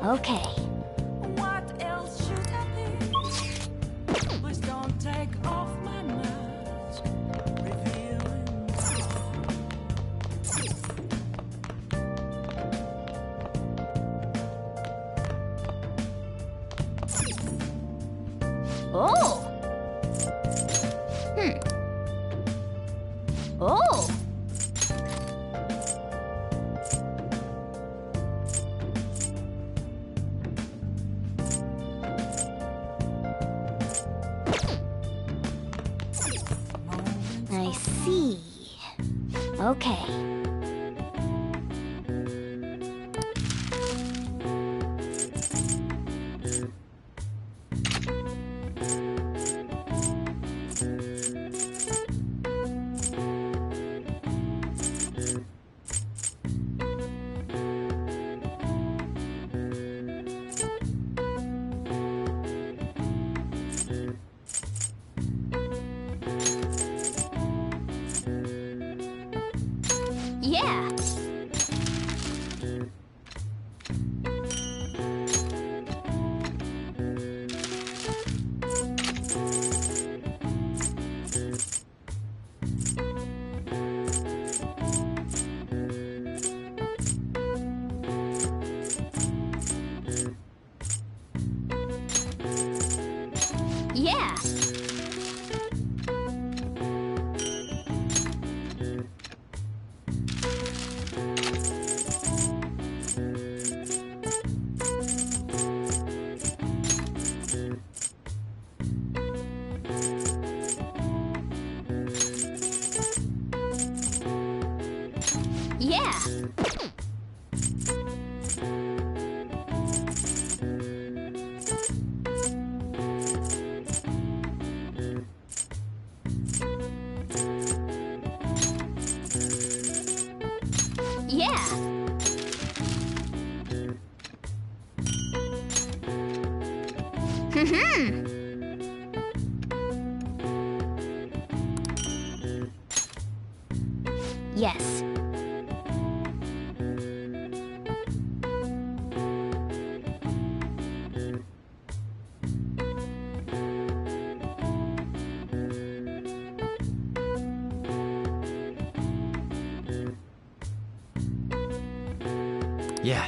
Okay. What else should I be? Please don't take off my mask, revealing Oh! Oh! I see. Okay. Yeah. Yeah. Yeah. Yeah. Yes. Yeah.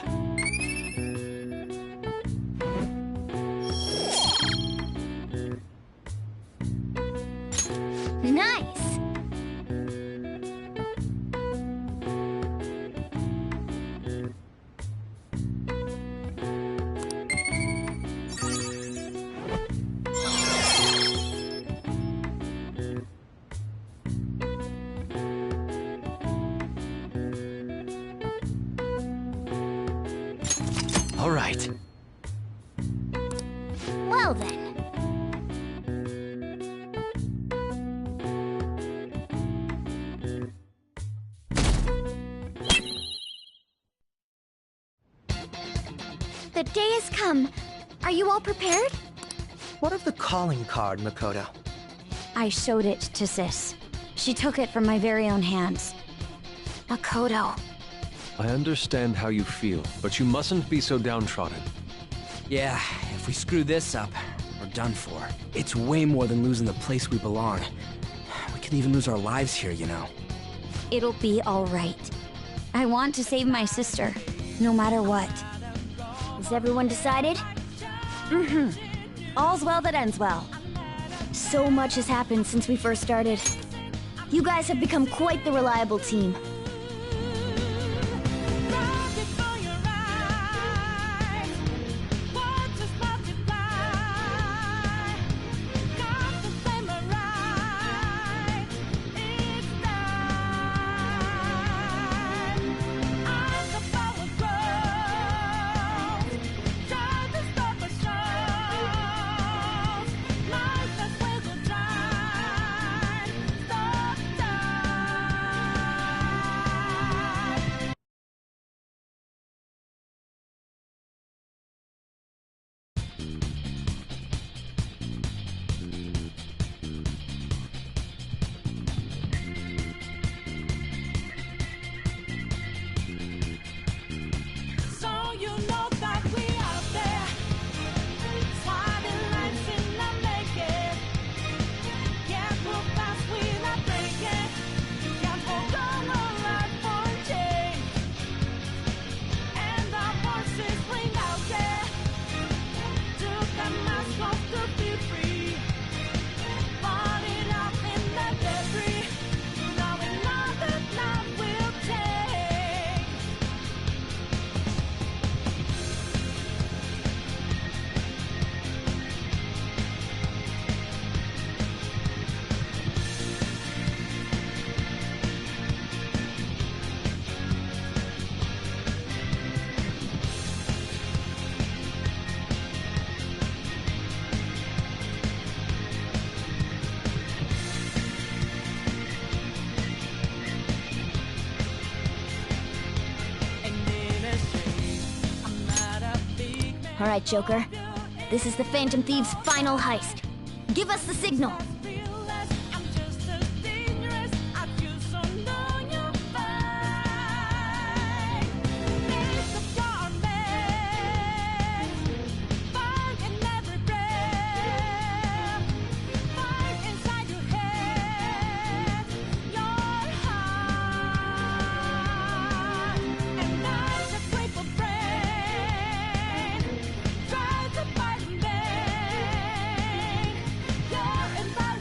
Nice. All right. Well then. The day has come. Are you all prepared? What of the calling card, Makoto? I showed it to Sis. She took it from my very own hands. Makoto. I understand how you feel, but you mustn't be so downtrodden. Yeah, if we screw this up, we're done for. It's way more than losing the place we belong. We could even lose our lives here, you know. It'll be all right. I want to save my sister, no matter what. Is everyone decided? Mm-hmm. All's well that ends well. So much has happened since we first started. You guys have become quite the reliable team. All right, Joker. This is the Phantom Thieves' final heist. Give us the signal. I'm just as dangerous. I just don't know your fight. There's a darkness, fire in every breath, fire inside your head, your heart, and that's a grateful friend. Try to fight in vain. Your environment.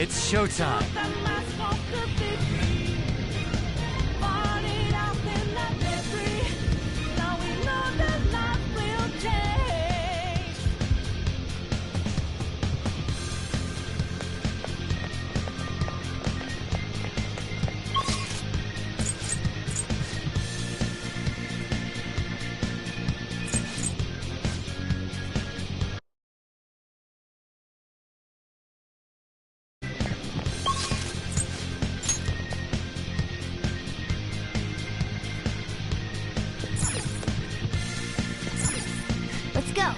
It's showtime. Let's go.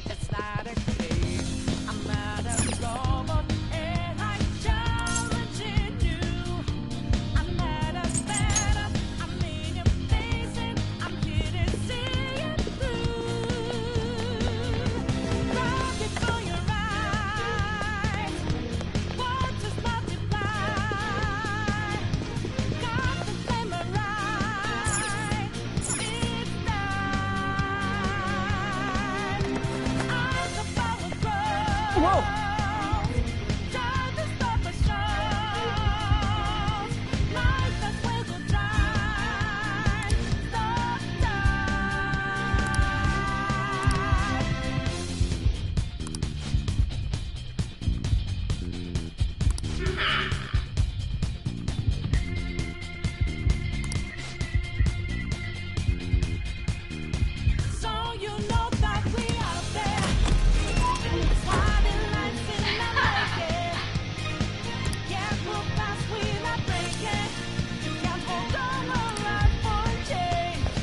It's not a cage. I'm not a robot, and I'm challenging you. I'm not a setup. I'm in your face, and I'm here to see it through. Rocket for your eyes. Waters multiply. Got the samurai. It's time. As the power grows. Whoa! Time to stop us shows. Life as well will drive. Stop so you know that we out there. Swatting lights in the naked. Can't move fast, we're not breaking. You can't hold on or ride for a change.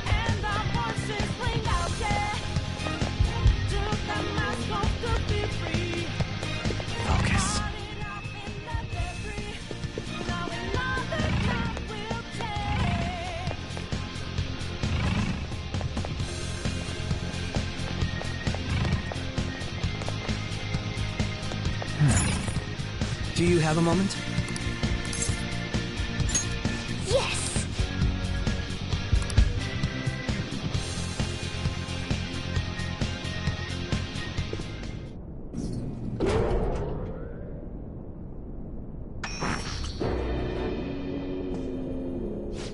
And our voices ring out there. Took the mask off to be free. Focus. Started out in the debris. Now another path we'll take. Do you have a moment? Yes!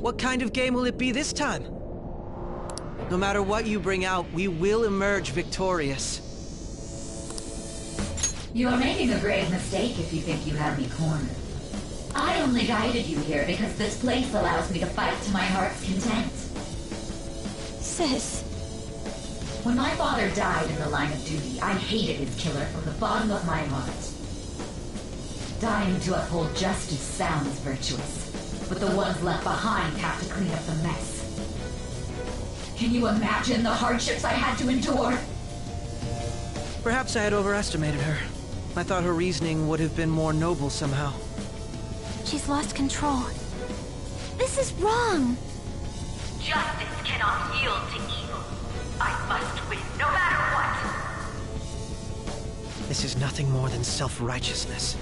What kind of game will it be this time? No matter what you bring out, we will emerge victorious. You are making a grave mistake if you think you have me cornered. I only guided you here because this place allows me to fight to my heart's content. Sis. When my father died in the line of duty, I hated his killer from the bottom of my heart. Dying to uphold justice sounds virtuous, but the ones left behind have to clean up the mess. Can you imagine the hardships I had to endure? Perhaps I had overestimated her. I thought her reasoning would have been more noble somehow. She's lost control. This is wrong. Justice cannot yield to evil. I must win, no matter what. This is nothing more than self-righteousness.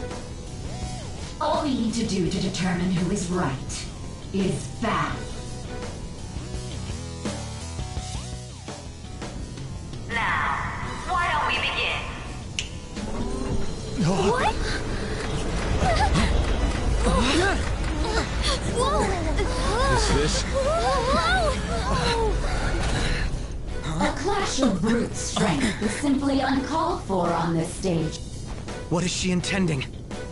All we need to do to determine who is right is battle. Now, why don't we begin? What? Whoa! Is this? A clash of brute strength is simply uncalled for on this stage. What is she intending?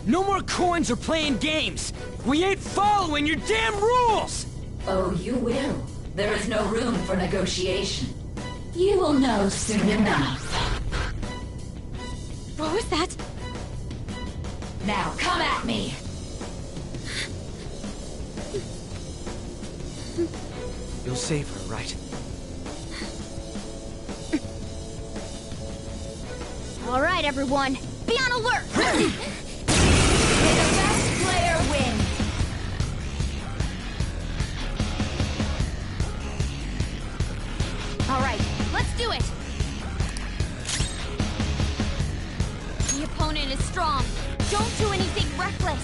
No more coins or playing games! We ain't following your damn rules! Oh, you will. There is no room for negotiation. You will know soon enough. What was that? Now come at me! You'll save her, right? All right, everyone. Be on alert! May the best player win! All right, let's do it! Don't do anything reckless.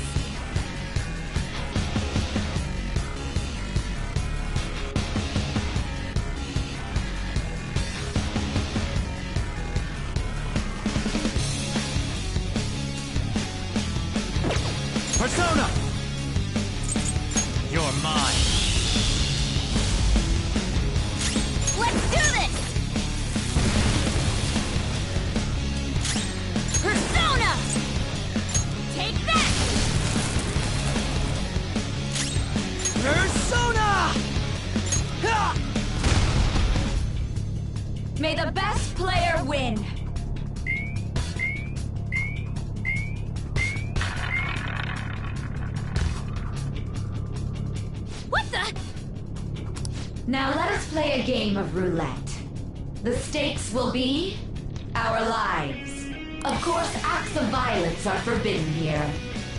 Persona! You're mine. Let's do this! Persona! Take that! Persona! Ha! May the best player win. What the? Now let us play a game of roulette. The stakes will be our lives. Of course, acts of violence are forbidden here.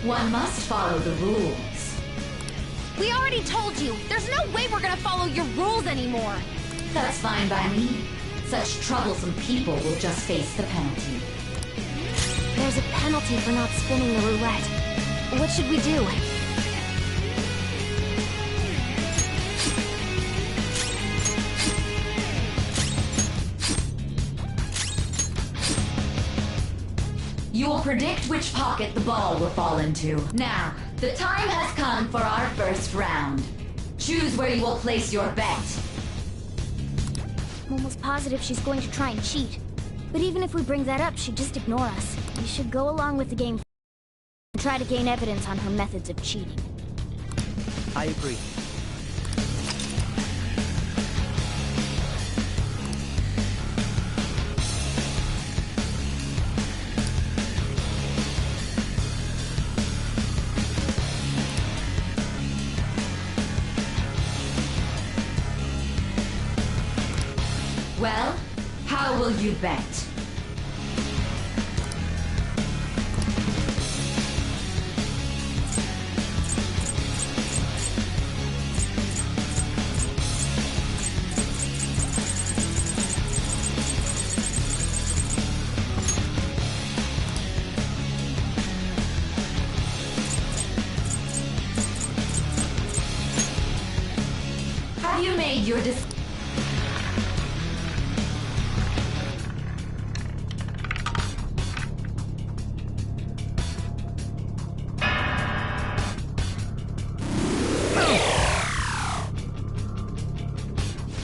One must follow the rules. We already told you. There's no way we're gonna follow your rules anymore. That's fine by me. Such troublesome people will just face the penalty. There's a penalty for not spinning the roulette. What should we do? You will predict which pocket the ball will fall into. Now, the time has come for our first round. Choose where you will place your bet. I'm almost positive she's going to try and cheat. But even if we bring that up, she'd just ignore us. We should go along with the game and try to gain evidence on her methods of cheating. I agree. Well, how will you bet? Have you made your decision?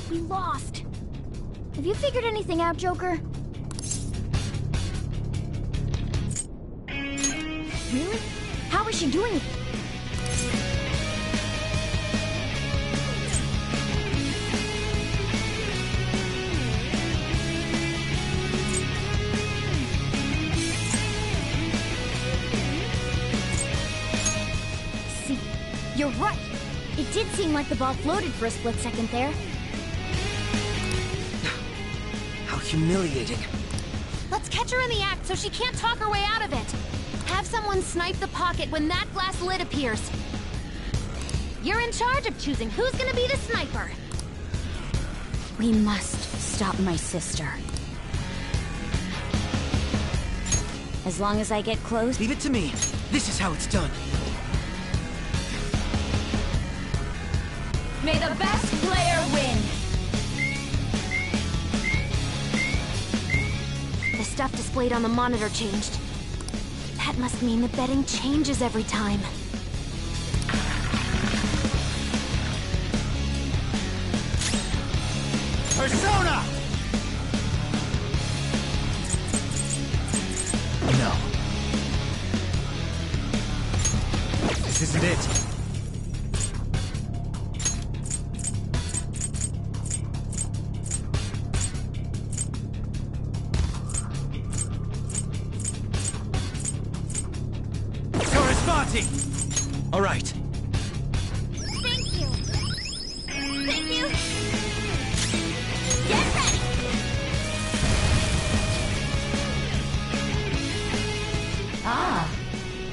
We lost. Have you figured anything out, Joker? Really? How is she doing it? See, you're right. It did seem like the ball floated for a split second there. How humiliating. Let's catch her in the act so she can't talk her way out of it. Have someone snipe the pocket when that glass lid appears. You're in charge of choosing who's gonna be the sniper. We must stop my sister. As long as I get close... Leave it to me. This is how it's done. May the best player win. The stuff displayed on the monitor changed. That must mean the betting changes every time. Persona! No. This isn't it. All right. Thank you. Thank you. Get ready. Ah,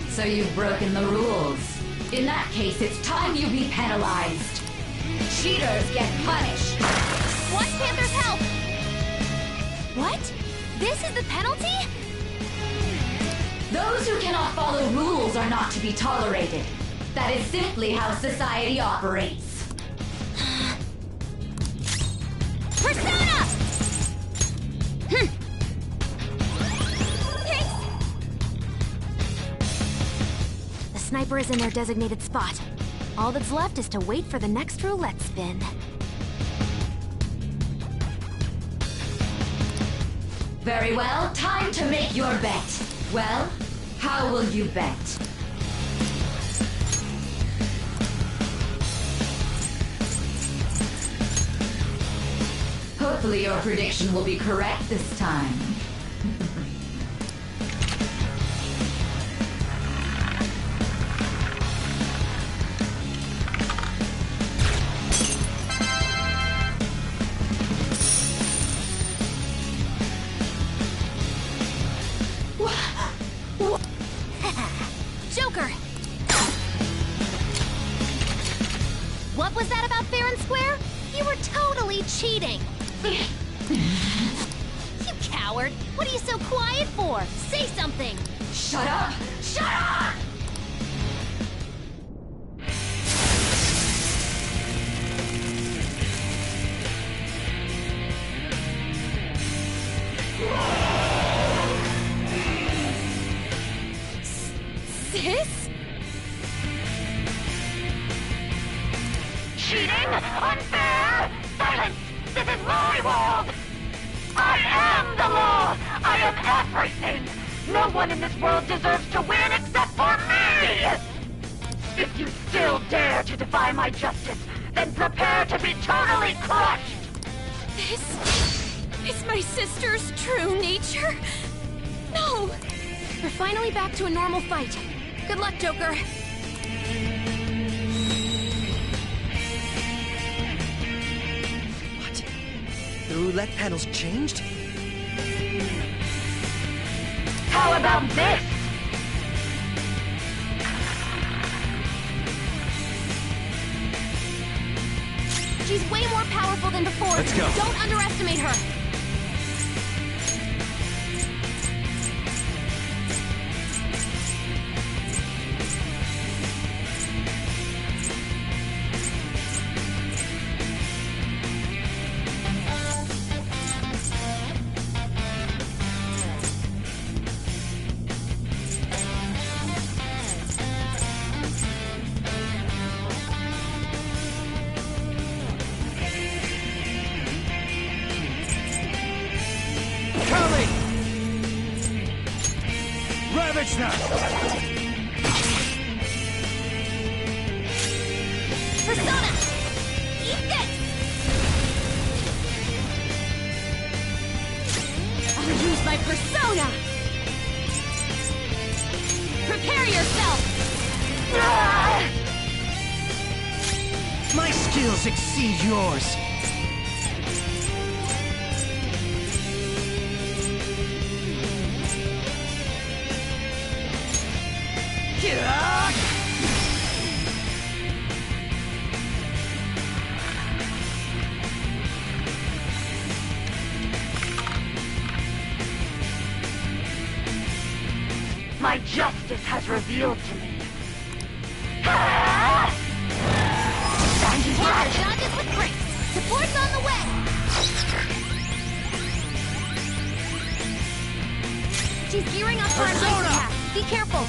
so you've broken the rules. In that case, it's time you be penalized. Cheaters get punished. What, Panther's help? What? This is the penalty? Those who cannot follow rules are not to be tolerated. That is simply how society operates. Persona! The sniper is in their designated spot. All that's left is to wait for the next roulette spin. Very well, time to make your bet. Well, how will you bet? Hopefully your prediction will be correct this time. Joker! What was that about fair and square? You were totally cheating! You coward! What are you so quiet for? Say something! Shut up! Shut up! Sis? Cheating? Unfair? Silence! This is my world! I am the law! I am everything! No one in this world deserves to win except for me! If you still dare to defy my justice, then prepare to be totally crushed! This is my sister's true nature? No! We're finally back to a normal fight. Good luck, Joker. What? The roulette panel's changed? How about this? She's way more powerful than before. Let's go. Don't underestimate her. Coming! Ravage them! Persona! Eat this! I'll use my persona! Prepare yourself! My skills exceed yours! My justice has revealed to me. Dodges with grace! Support's on the way! She's gearing up for an ice attack. Be careful!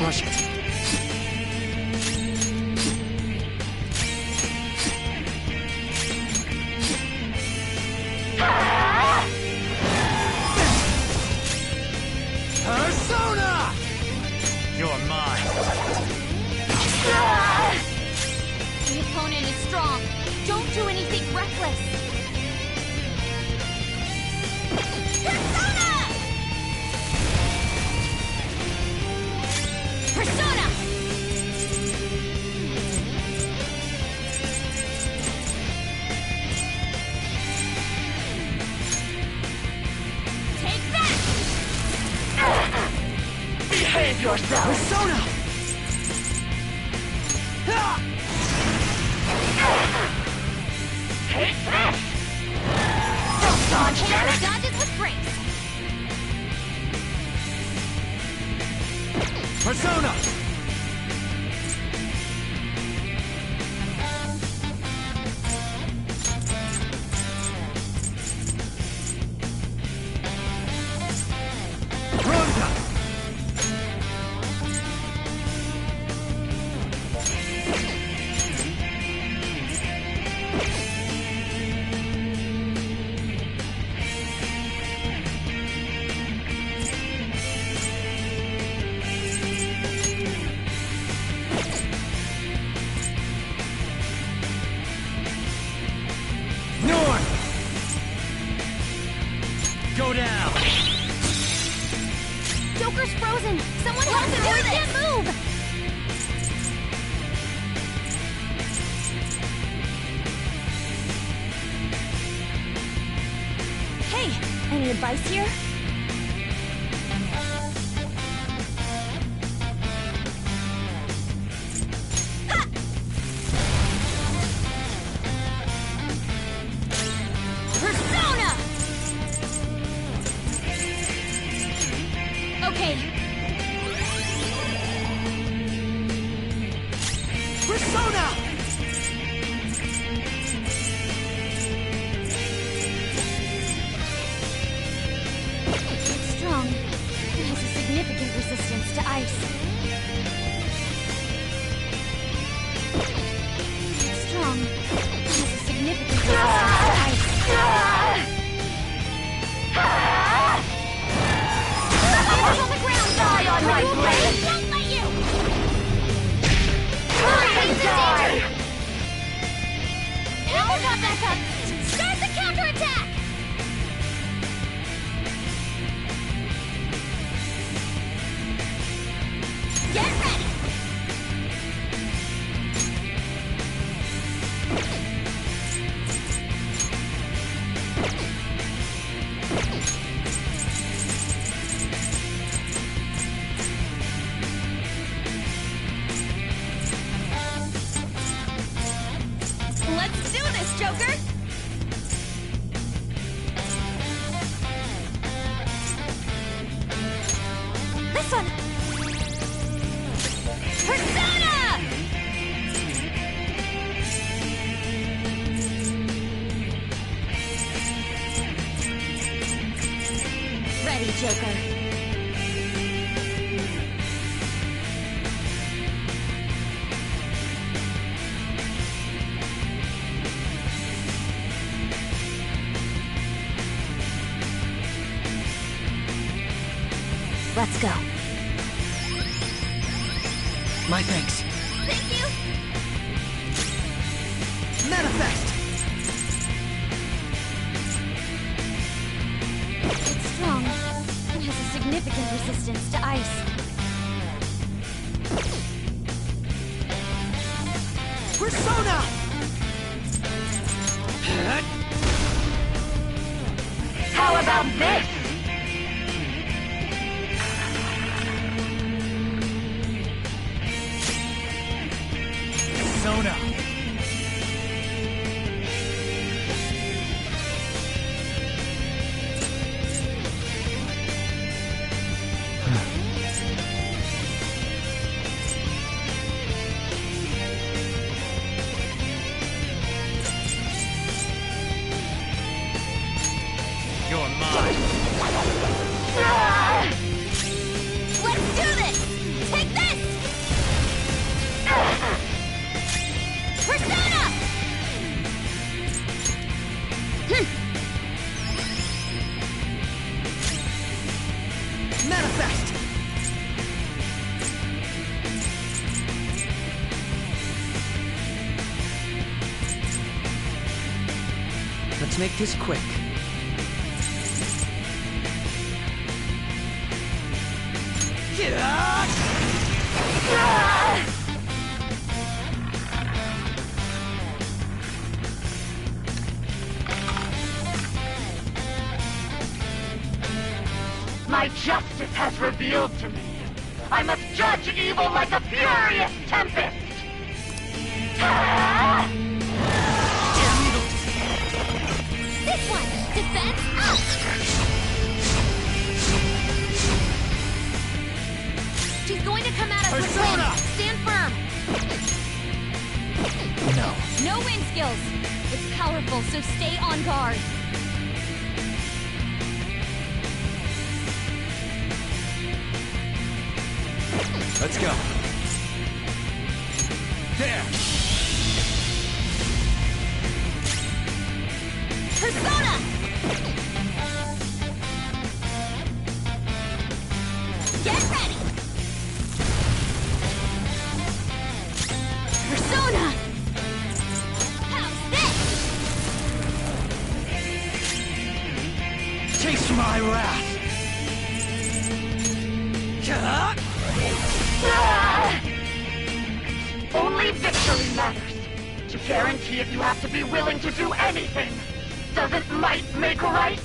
crush it. Persona! You're mine. The opponent is strong. Don't do anything reckless. Persona! Persona! Take that! Behave yourself! Persona! Take this! Don't dodge, damn it! Dodges with grace. Persona! Ronda! North! Go down! Joker's frozen. Someone help him! He can't move! Hey, any advice here? Ha! Persona! Okay. Persona! It's strong. It has a significant resistance to ice. It's strong. It has a significant resistance to ice. It's on the ground! Die on my blade! Don't let you! Hurry and die! Now got back up! Start the counterattack! Get ready! Let's do this, Joker! This one! Persona! Ready, Joker. Let's go. My thanks. Thank you! Manifest! It's strong. It has a significant resistance to ice. Persona! How about this? Persona! You're mine. Let's make this quick. My justice has revealed to me. I must judge evil like a furious tempest. This one! Defense up! She's going to come at us with wind. Stand firm! No. No wind skills! It's powerful, so stay on guard. Let's go. There! Persona! Get ready! Persona! How's this? Taste my wrath! Only victory matters. To guarantee it, you have to be willing to do anything. Doesn't might make right?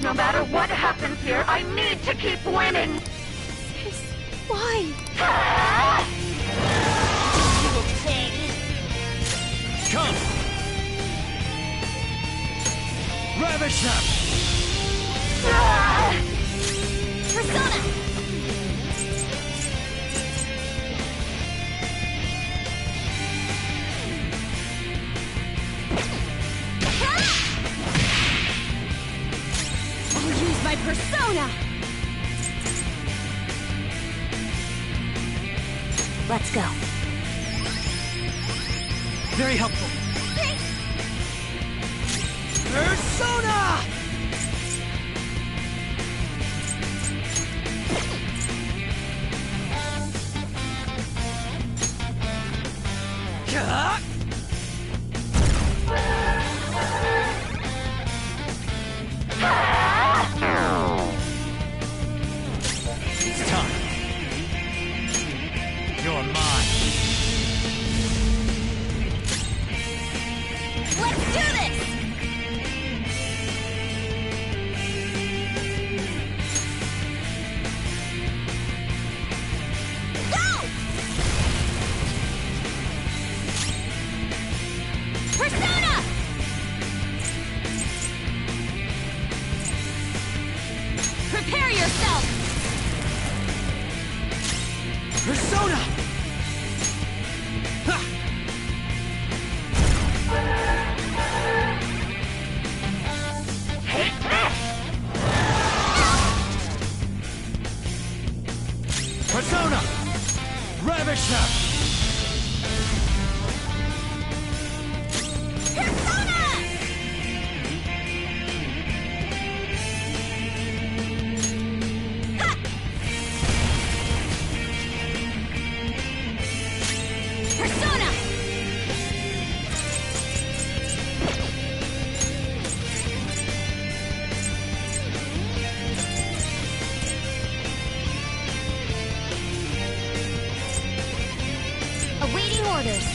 No matter what happens here, I need to keep winning. Sis, why? Evil thing. Come! Ravish them! Persona! I'll use my persona! Let's go. Very helpful. Persona! It's time. You're mine. Let's do this! Go! Persona! Prepare yourself! Persona! Ha! Take this! Persona! Ravish them! Persona! Ha! Persona! Awaiting orders.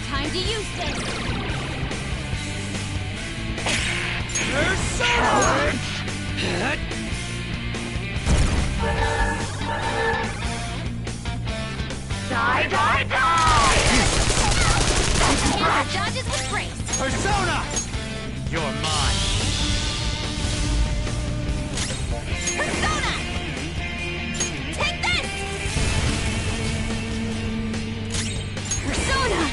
Time to use this. Persona! Die, die, die! Handle dodges with grace. Persona! You're mine. Persona! Take this! Persona!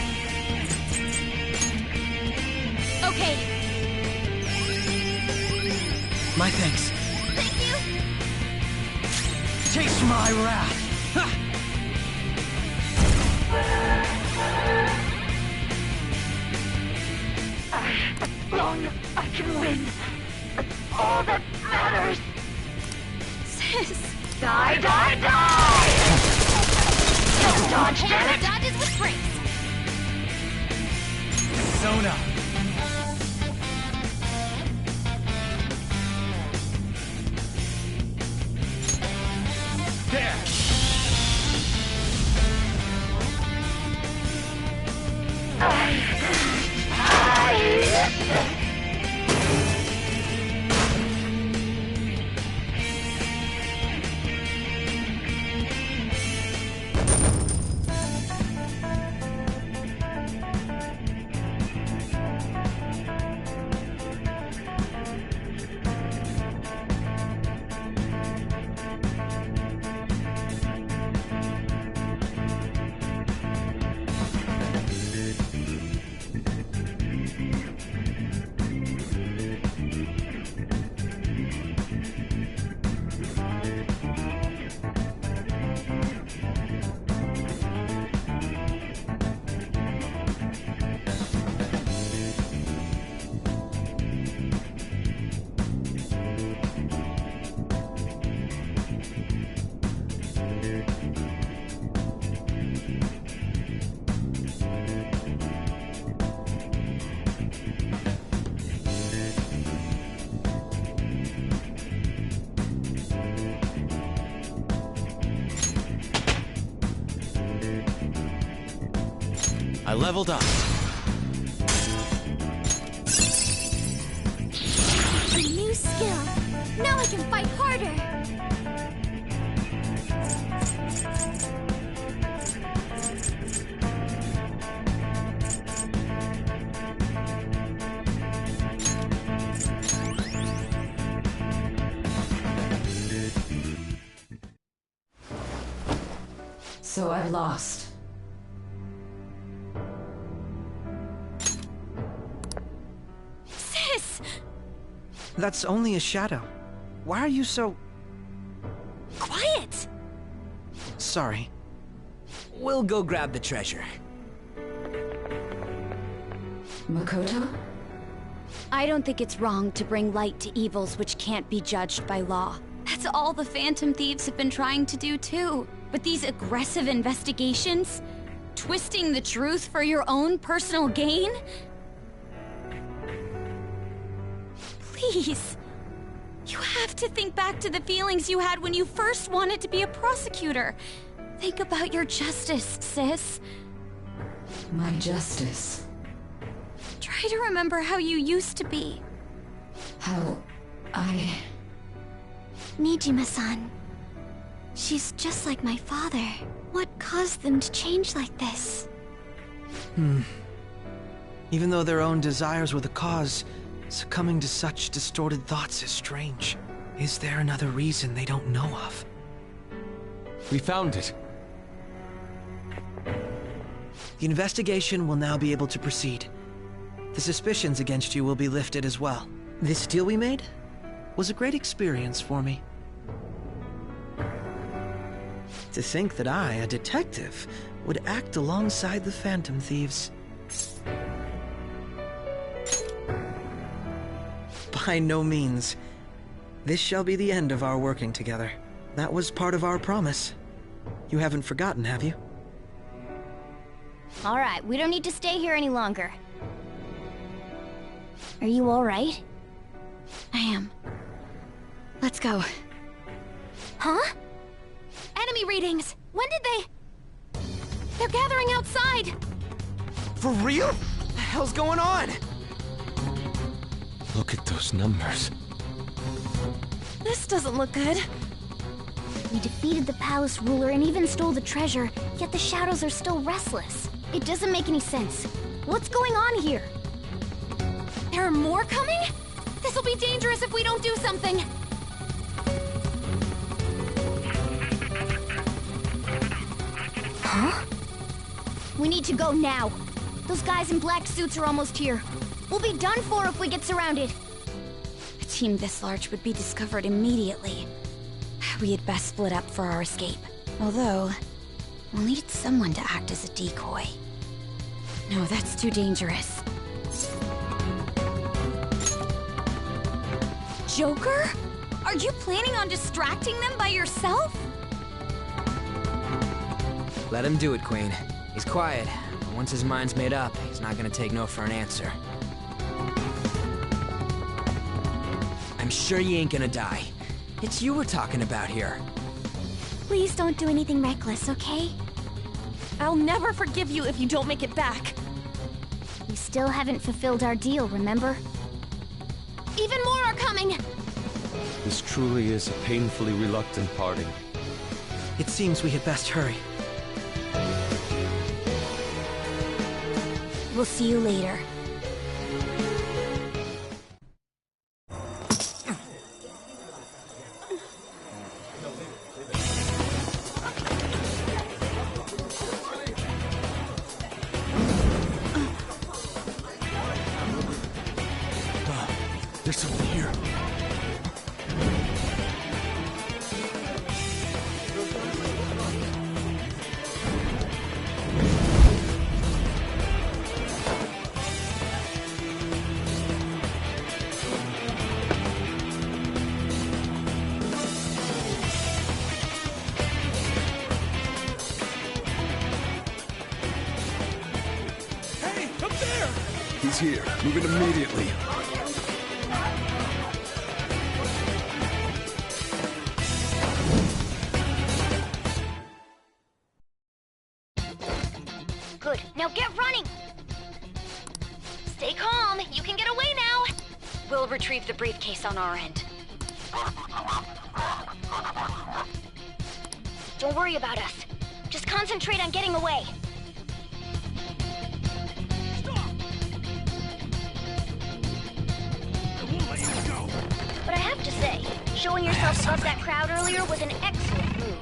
Okay. My thanks. Thank you! Taste my wrath! Ha! As long as I can win, that's all that matters. Sis! Die, die, die! Don't dodge, damn it! Dodges with grace! Sona. There. I leveled up. A new skill. Now I can fight harder. So I've lost. Sis! That's only a shadow. Why are you so... Quiet! sorry? We'll go grab the treasure. Makoto? I don't think it's wrong to bring light to evils which can't be judged by law. That's all the Phantom Thieves have been trying to do too. But these aggressive investigations? Twisting the truth for your own personal gain? Please. You have to think back to the feelings you had when you first wanted to be a prosecutor. Think about your justice, sis. My justice. Try to remember how you used to be. How I... Nijima-san. She's just like my father. What caused them to change like this? Even though their own desires were the cause, succumbing to such distorted thoughts is strange. Is there another reason they don't know of? We found it. The investigation will now be able to proceed. The suspicions against you will be lifted as well. This deal we made was a great experience for me. To think that I, a detective, would act alongside the Phantom Thieves. By no means. This shall be the end of our working together. That was part of our promise. You haven't forgotten, have you? All right, we don't need to stay here any longer. Are you all right? I am. Let's go. Huh? Enemy readings! When did they... They're gathering outside! For real? What the hell's going on? Look at those numbers. This doesn't look good. We defeated the palace ruler and even stole the treasure, yet the shadows are still restless. It doesn't make any sense. What's going on here? There are more coming? This'll be dangerous if we don't do something! Huh? We need to go now. Those guys in black suits are almost here. We'll be done for if we get surrounded. It's team this large would be discovered immediately. We had best split up for our escape. Although, we'll need someone to act as a decoy. No, that's too dangerous. Joker? Are you planning on distracting them by yourself? Let him do it, Queen. He's quiet, but once his mind's made up, he's not gonna take no for an answer. I'm sure you ain't gonna die. It's you we're talking about here. Please don't do anything reckless, okay? I'll never forgive you if you don't make it back. We still haven't fulfilled our deal, remember? Even more are coming! This truly is a painfully reluctant parting. It seems we had best hurry. We'll see you later. There's someone here. Hey, up there! He's here. Move it immediately. Good. Now get running! Stay calm. You can get away now. We'll retrieve the briefcase on our end. Don't worry about us. Just concentrate on getting away. But I have to say, showing yourself above that crowd earlier was an excellent move.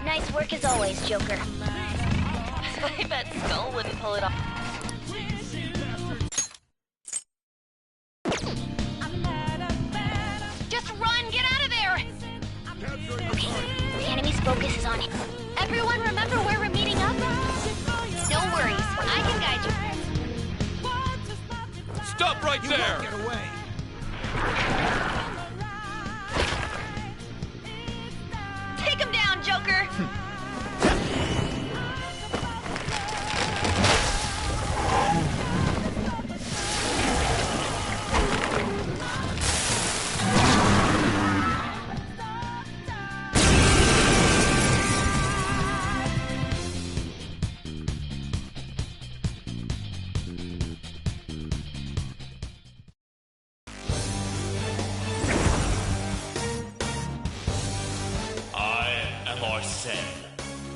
Nice work as always, Joker. I bet Skull wouldn't pull it off. Just run! Get out of there! Okay, the enemy's focus is on him. Everyone remember where we're meeting up? No worries, I can guide you. Stop right there! Get away! Take him down, Joker!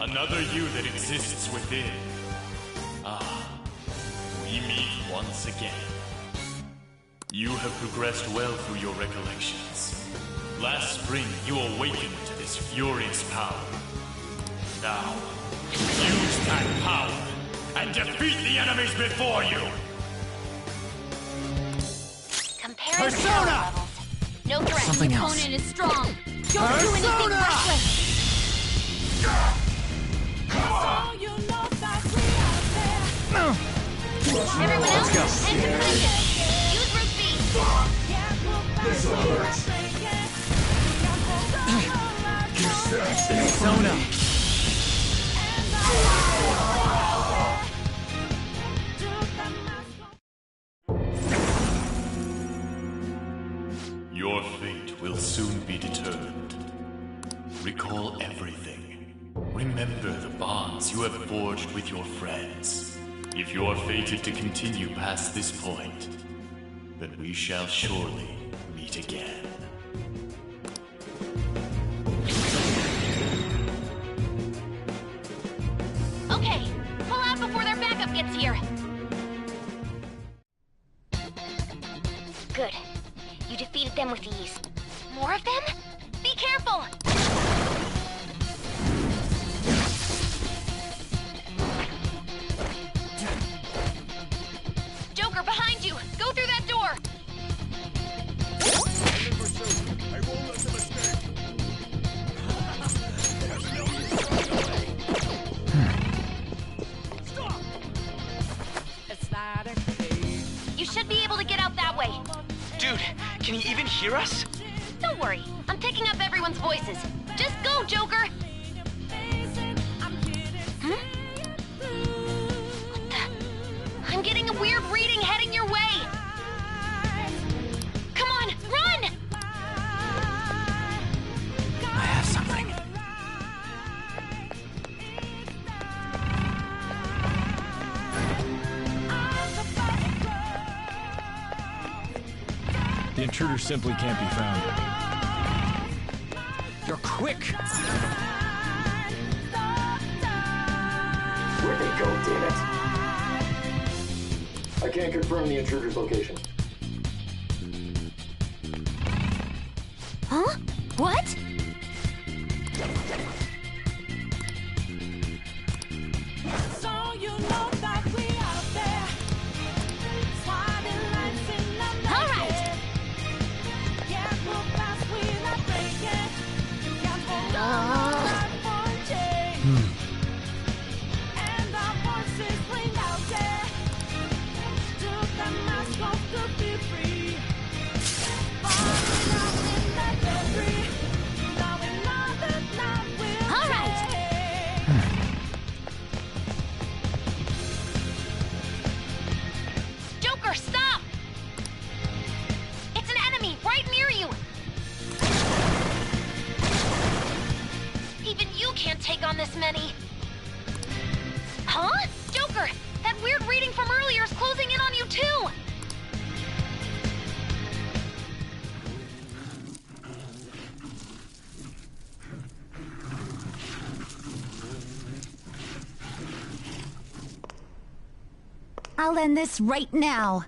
Another you that exists within. Ah, we meet once again. You have progressed well through your recollections. Last spring, you awakened to this furious power. Now, use that power and defeat the enemies before you! Comparing power levels. No threat. Something else. Opponent is strong. Don't do anything reckless. Everyone else, head to position. Use root B. Sona! Your fate will soon be determined. Recall everything. Remember the bonds you have forged with your friends. If you are fated to continue past this point, then we shall surely meet again. Okay, pull out before their backup gets here. Good. You defeated them with ease. More of them? Be careful! Joker, behind you! Go through that door! Dude, can he even hear us? Don't worry, I'm picking up everyone's voices. Just go, Joker! Huh? What the? I'm getting a weird reading heading your way! Come on, run! I have something. The intruder simply can't be found. You're quick! Where'd they go, damn it? I can't confirm the intruder's location. Huh? What? So you know that we out there, swatting lights in the night. All right. Can't move fast, we're not breaking. You can't hold on for a change. And our voices ring out there. Took the mask off to be free. Falling out in the debris. Now we know that now we'll All right. change. Joker, stop! It's an enemy right near you! Even you can't take on this many. Huh? Joker, that weird reading from earlier is closing in on you too! I'll end this right now.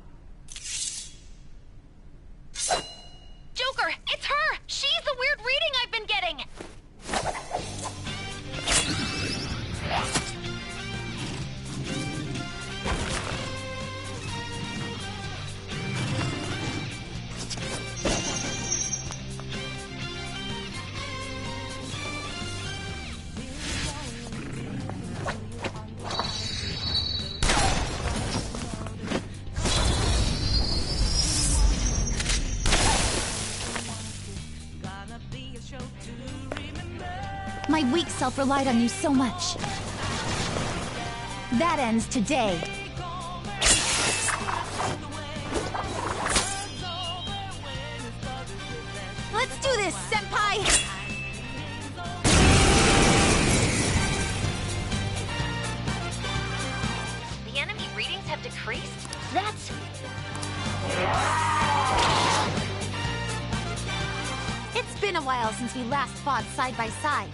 Joker, it's her! She's the weird reading I've been getting! My weak self relied on you so much. That ends today. Let's do this, Senpai! The enemy readings have decreased? That's... It's been a while since we last fought side by side.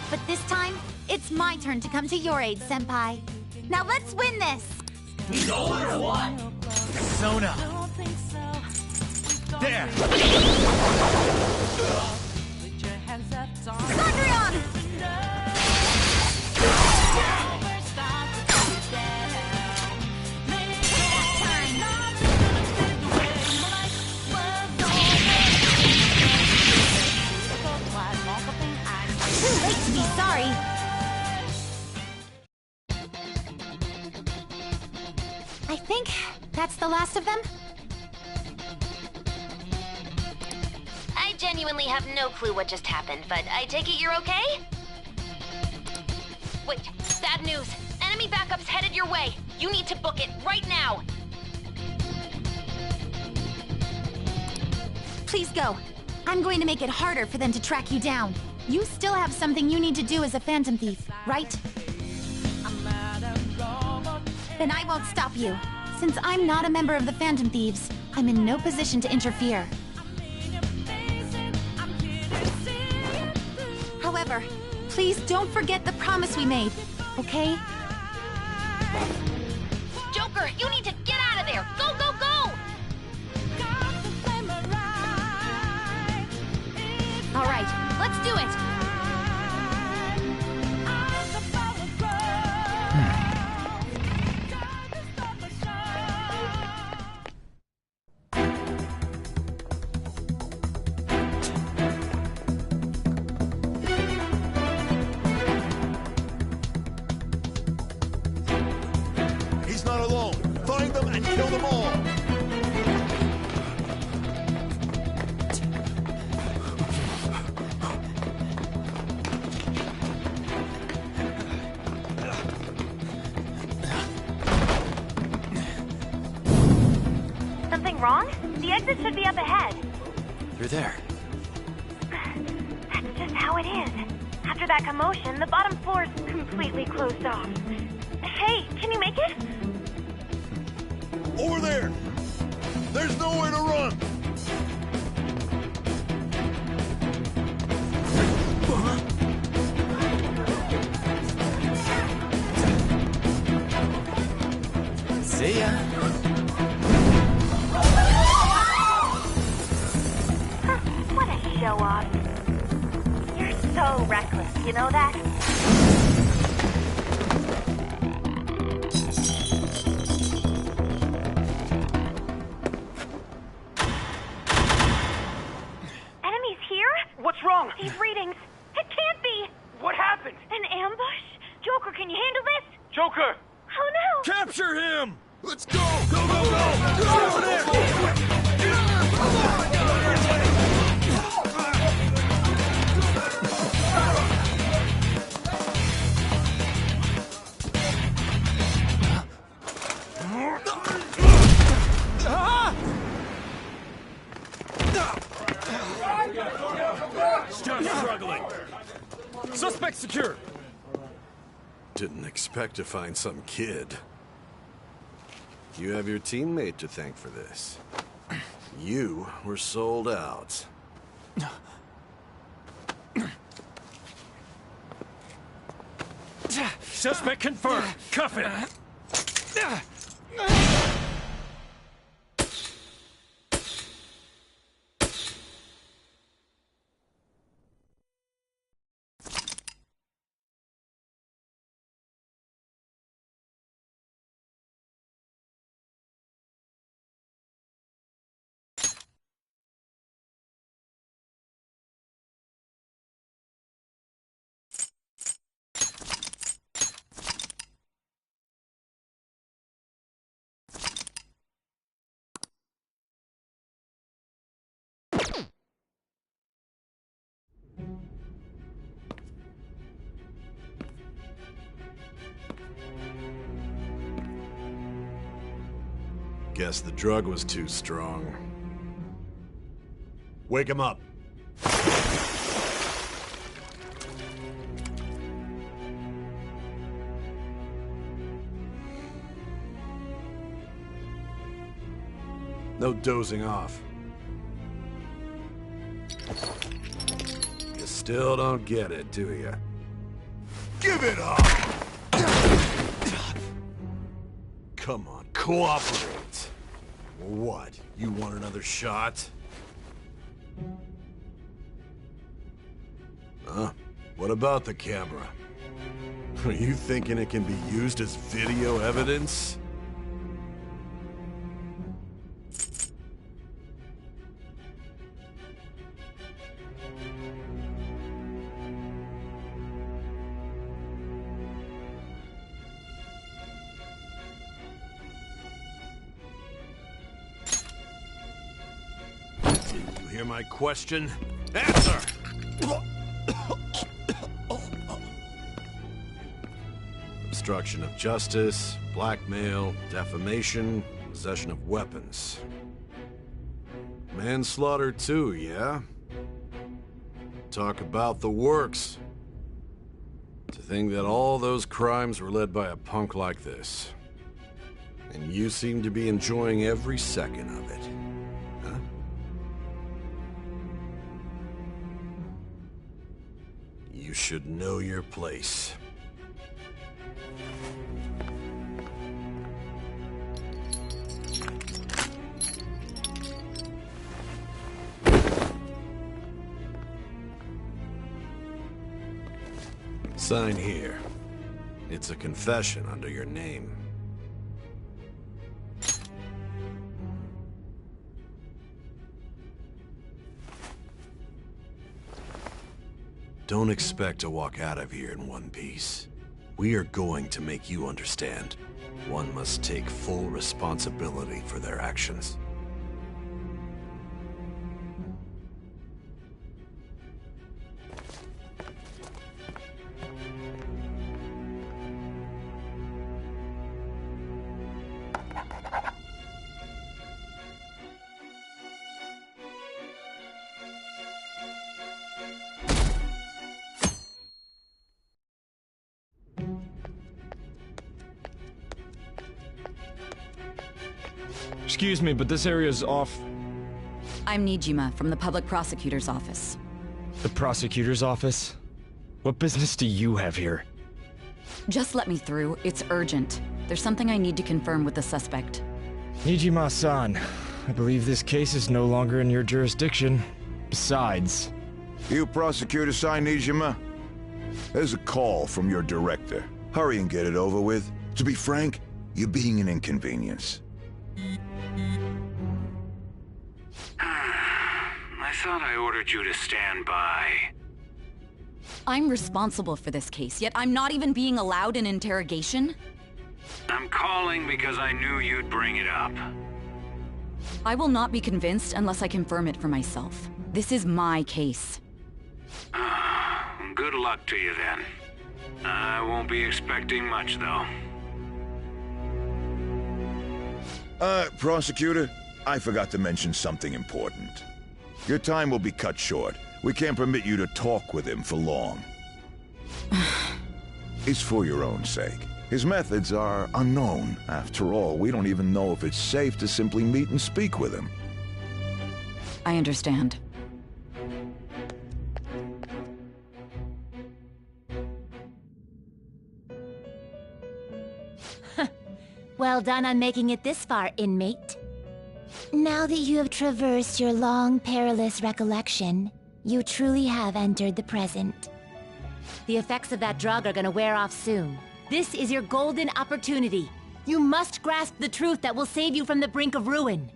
But this time, it's my turn to come to your aid, Senpai. Now let's win this! Sona! There! Thundrion! Too late to be sorry. I think that's the last of them. I genuinely have no clue what just happened, but I take it you're okay? Wait, bad news. Enemy backup's headed your way. You need to book it right now. Please go. I'm going to make it harder for them to track you down. You still have something you need to do as a Phantom Thief, right? Then I won't stop you. Since I'm not a member of the Phantom Thieves, I'm in no position to interfere. However, please don't forget the promise we made, okay? Joker, you need to get out of there! Go, go, go! All right, let's do it! He's not alone. Find them and kill them all. exit should be up ahead. You're there. That's just how it is. After that commotion, the bottom floor's completely closed off. Hey, can you make it? Over there! There's nowhere to run! See ya. What a show-off. You're so reckless, you know that? Enemies here? What's wrong? These readings. It can't be. What happened? An ambush? Joker, can you handle this? Joker! Oh no! Capture him! Let's go! Go, go, go! Get over there! Stop struggling. Suspect secure. Didn't expect to find some kid. You have your teammate to thank for this. You were sold out. Suspect confirmed. Cuff it. Guess the drug was too strong. Wake him up. No dozing off. You still don't get it, do you? Give it up! Come on, cooperate. What? You want another shot? Huh? What about the camera? Are you thinking it can be used as video evidence? You hear my question? Answer! Obstruction of justice, blackmail, defamation, possession of weapons. Manslaughter too, yeah? Talk about the works. To think that all those crimes were led by a punk like this. And you seem to be enjoying every second of it. Huh? You should know your place. Sign here. It's a confession under your name. Don't expect to walk out of here in one piece. We are going to make you understand. One must take full responsibility for their actions. Excuse me, but this area's off... I'm Nijima from the Public Prosecutor's Office. The prosecutor's office? What business do you have here? Just let me through. It's urgent. There's something I need to confirm with the suspect. Nijima-san, I believe this case is no longer in your jurisdiction. Besides... You prosecutor-san, Nijima? There's a call from your director. Hurry and get it over with. To be frank, you're being an inconvenience. I thought I ordered you to stand by. I'm responsible for this case, yet I'm not even being allowed an interrogation? I'm calling because I knew you'd bring it up. I will not be convinced unless I confirm it for myself. This is my case. Good luck to you then. I won't be expecting much, though. Prosecutor, I forgot to mention something important. Your time will be cut short. We can't permit you to talk with him for long. It's for your own sake. His methods are unknown. After all, we don't even know if it's safe to simply meet and speak with him. I understand. Well done on making it this far, inmate. Now that you have traversed your long, perilous recollection, you truly have entered the present. The effects of that drug are gonna wear off soon. This is your golden opportunity. You must grasp the truth that will save you from the brink of ruin.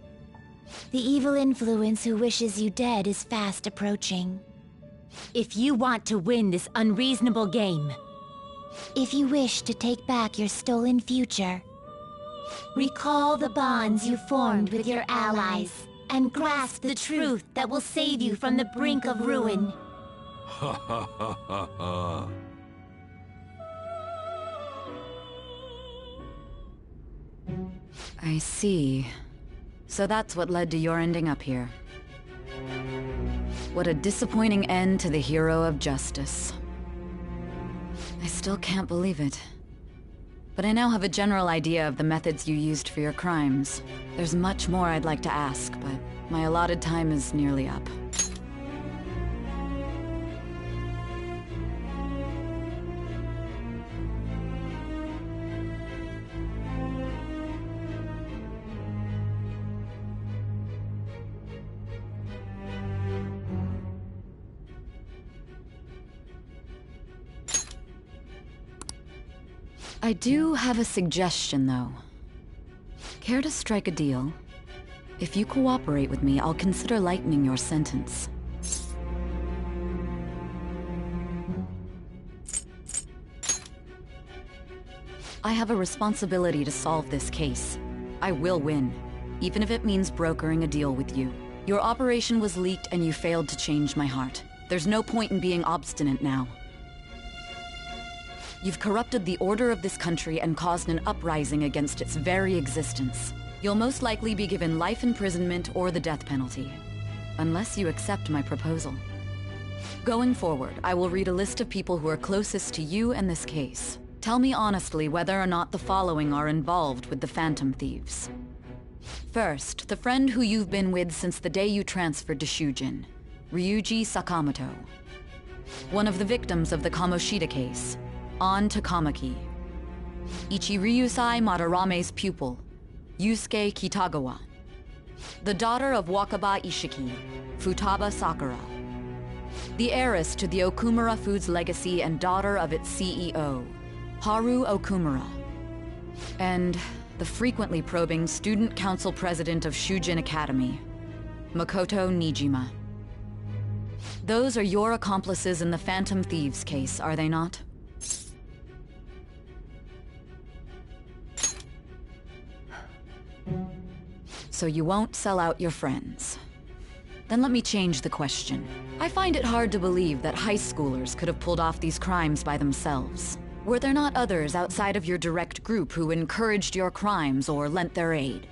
The evil influence who wishes you dead is fast approaching. If you want to win this unreasonable game, if you wish to take back your stolen future, recall the bonds you formed with your allies, and grasp the truth that will save you from the brink of ruin. Ha ha ha ha ha. I see. So that's what led to your ending up here. What a disappointing end to the hero of justice. I still can't believe it. But I now have a general idea of the methods you used for your crimes. There's much more I'd like to ask, but my allotted time is nearly up. I do have a suggestion, though. Care to strike a deal? If you cooperate with me, I'll consider lightening your sentence. I have a responsibility to solve this case. I will win, even if it means brokering a deal with you. Your operation was leaked and you failed to change my heart. There's no point in being obstinate now. You've corrupted the order of this country and caused an uprising against its very existence. You'll most likely be given life imprisonment or the death penalty, unless you accept my proposal. Going forward, I will read a list of people who are closest to you and this case. Tell me honestly whether or not the following are involved with the Phantom Thieves. First, the friend who you've been with since the day you transferred to Shujin, Ryuji Sakamoto. One of the victims of the Kamoshida case, An Takamaki. Ichiryusai Madarame's pupil, Yusuke Kitagawa. The daughter of Wakaba Ishiki, Futaba Sakura. The heiress to the Okumura Foods legacy and daughter of its CEO, Haru Okumura. And the frequently probing student council president of Shujin Academy, Makoto Nijima. Those are your accomplices in the Phantom Thieves case, are they not? So you won't sell out your friends. Then let me change the question. I find it hard to believe that high schoolers could have pulled off these crimes by themselves. Were there not others outside of your direct group who encouraged your crimes or lent their aid?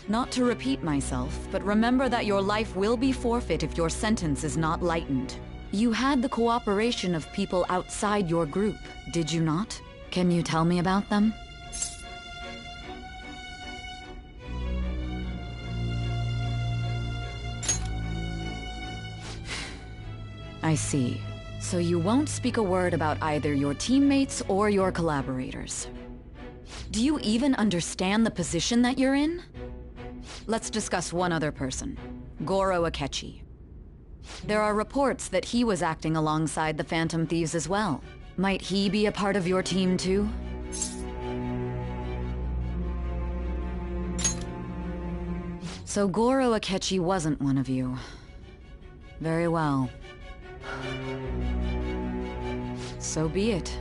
Not to repeat myself, but remember that your life will be forfeit if your sentence is not lightened. You had the cooperation of people outside your group, did you not? Can you tell me about them? I see. So you won't speak a word about either your teammates or your collaborators. Do you even understand the position that you're in? Let's discuss one other person, Goro Akechi. There are reports that he was acting alongside the Phantom Thieves as well. Might he be a part of your team too? So Goro Akechi wasn't one of you. Very well. So be it.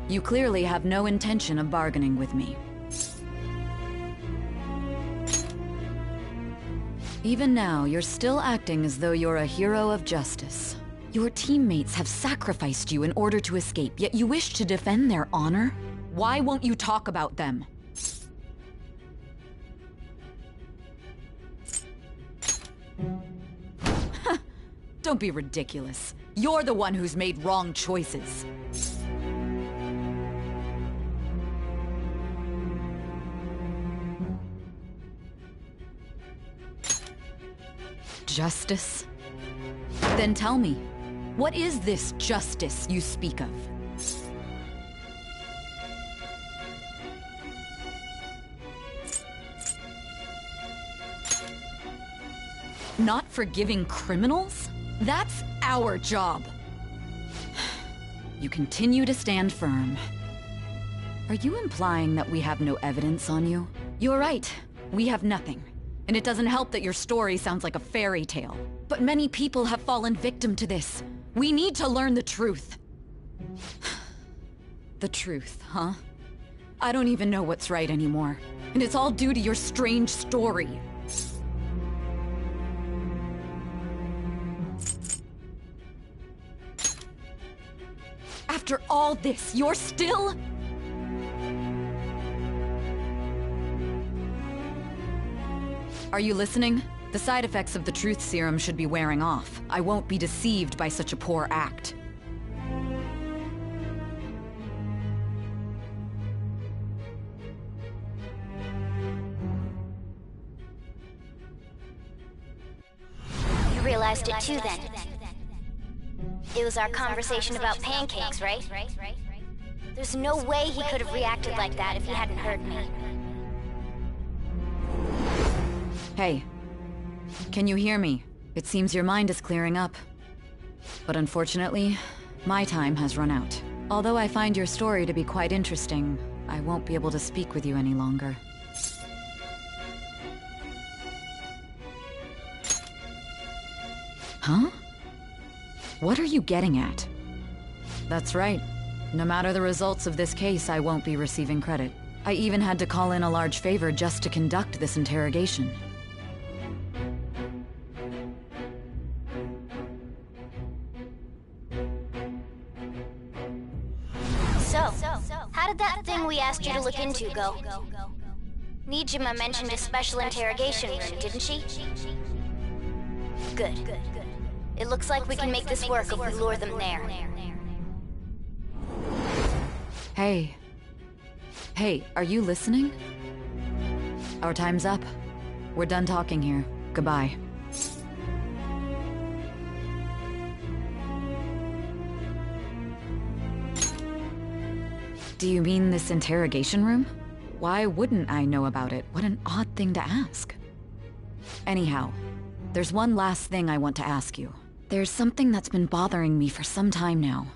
You clearly have no intention of bargaining with me. Even now, you're still acting as though you're a hero of justice. Your teammates have sacrificed you in order to escape, yet you wish to defend their honor? Why won't you talk about them? Don't be ridiculous. You're the one who's made wrong choices. Justice? Then tell me, what is this justice you speak of? Not forgiving criminals? That's our job. You continue to stand firm. Are you implying that we have no evidence on you? You're right. We have nothing. And it doesn't help that your story sounds like a fairy tale. But many people have fallen victim to this. We need to learn the truth. The truth, huh? I don't even know what's right anymore. And it's all due to your strange story. After all this, you're still... Are you listening? The side effects of the truth serum should be wearing off. I won't be deceived by such a poor act. You realized it too then. It was our conversation about pancakes, right? There's no way he could have reacted like that if he hadn't heard me. Hey. Can you hear me? It seems your mind is clearing up. But unfortunately, my time has run out. Although I find your story to be quite interesting, I won't be able to speak with you any longer. Huh? What are you getting at? That's right. No matter the results of this case, I won't be receiving credit. I even had to call in a large favor just to conduct this interrogation. How did that thing we asked you to look into go? Nijima mentioned a special interrogation room, didn't she? Good. It looks like we can make this work if we lure them there. Hey. Hey, are you listening? Our time's up. We're done talking here. Goodbye. Do you mean this interrogation room? Why wouldn't I know about it? What an odd thing to ask. Anyhow, there's one last thing I want to ask you. There's something that's been bothering me for some time now.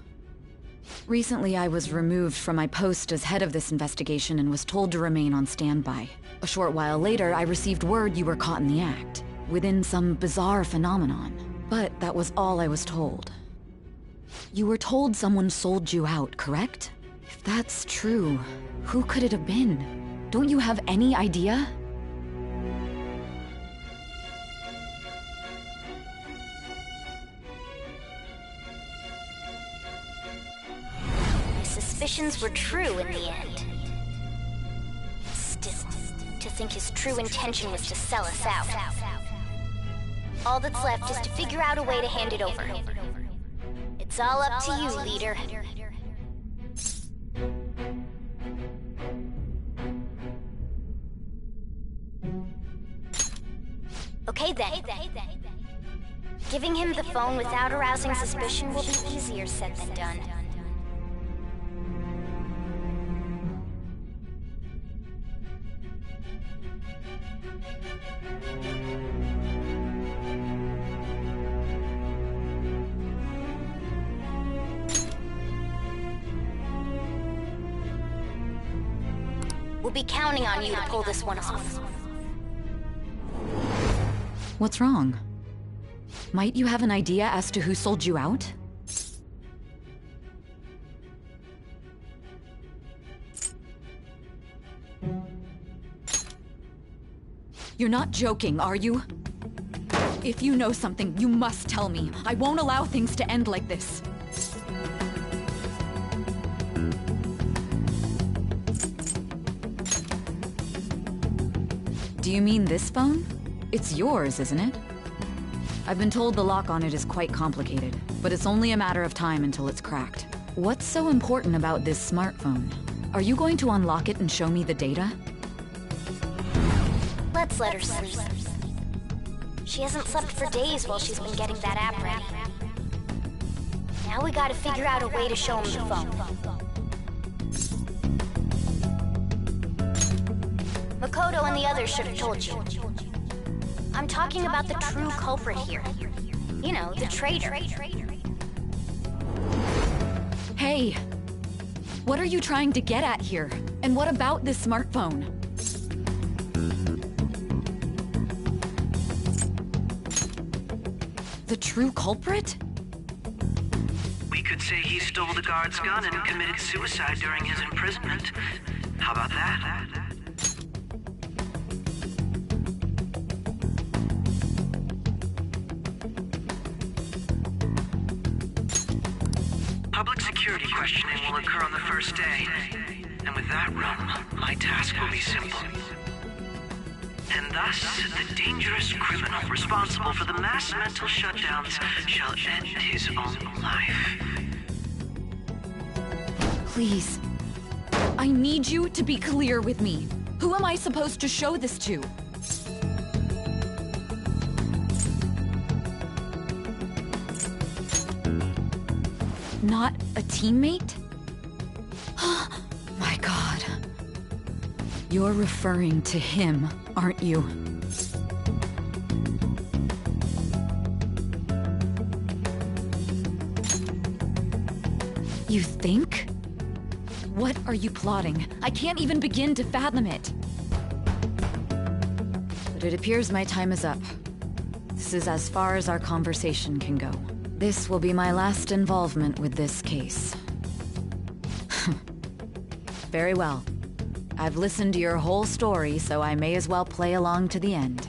Recently, I was removed from my post as head of this investigation and was told to remain on standby. A short while later, I received word you were caught in the act, within some bizarre phenomenon. But that was all I was told. You were told someone sold you out, correct? If that's true, who could it have been? Don't you have any idea? My suspicions were true in the end. Still, to think his true intention was to sell us out. All that's left is to figure out a way to hand it over. It's all up to you, leader. Okay then. Giving him the phone without arousing suspicion will be easier said than done. We'll be counting on you to pull this one off. What's wrong? Might you have an idea as to who sold you out? You're not joking, are you? If you know something, you must tell me. I won't allow things to end like this. Do you mean this phone? It's yours, isn't it? I've been told the lock on it is quite complicated, but it's only a matter of time until it's cracked. What's so important about this smartphone? Are you going to unlock it and show me the data? Let's let her sleep. She hasn't slept for days while she's been getting that app ready. Now we gotta figure out a way to show him the phone. Makoto and the others should have told you. I'm talking about the true culprit here. You know, the traitor. Hey! What are you trying to get at here? And what about this smartphone? The true culprit? We could say he stole the guard's gun and committed suicide during his imprisonment. How about that? Public security questioning will occur on the first day. And with that room, my task will be simple. And thus, the dangerous criminal responsible for the mass mental shutdowns shall end his own life. Please. I need you to be clear with me. Who am I supposed to show this to? Not a teammate? My God. You're referring to him, aren't you? You think? What are you plotting? I can't even begin to fathom it. But it appears my time is up. This is as far as our conversation can go. This will be my last involvement with this case. Very well. I've listened to your whole story, so I may as well play along to the end.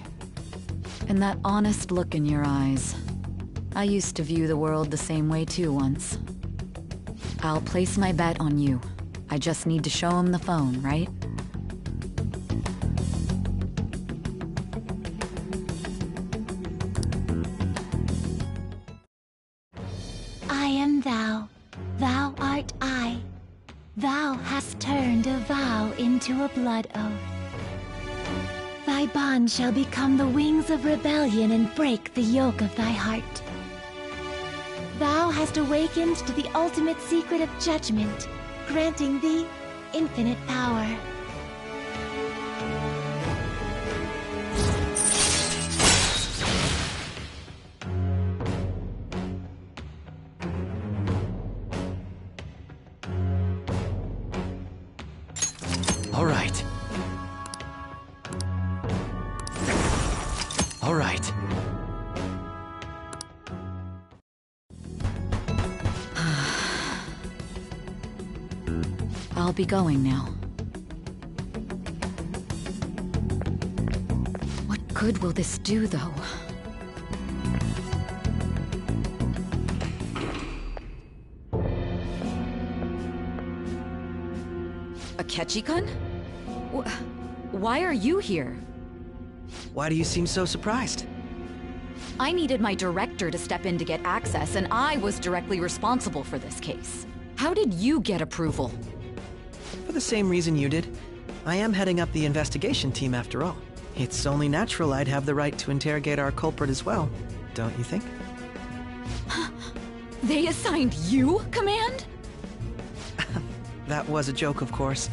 And that honest look in your eyes. I used to view the world the same way too once. I'll place my bet on you. I just need to show him the phone, right? I am thou, thou art I. Thou hast turned a vow into a blood oath. Thy bond shall become the wings of rebellion and break the yoke of thy heart. Thou hast awakened to the ultimate secret of judgment, granting thee infinite power. All right. All right. I'll be going now. What good will this do, though? Akechi-kun? Why are you here? Why do you seem so surprised? I needed my director to step in to get access, and I was directly responsible for this case. How did you get approval? For the same reason you did. I am heading up the investigation team after all. It's only natural I'd have the right to interrogate our culprit as well, don't you think? They assigned you command? That was a joke, of course.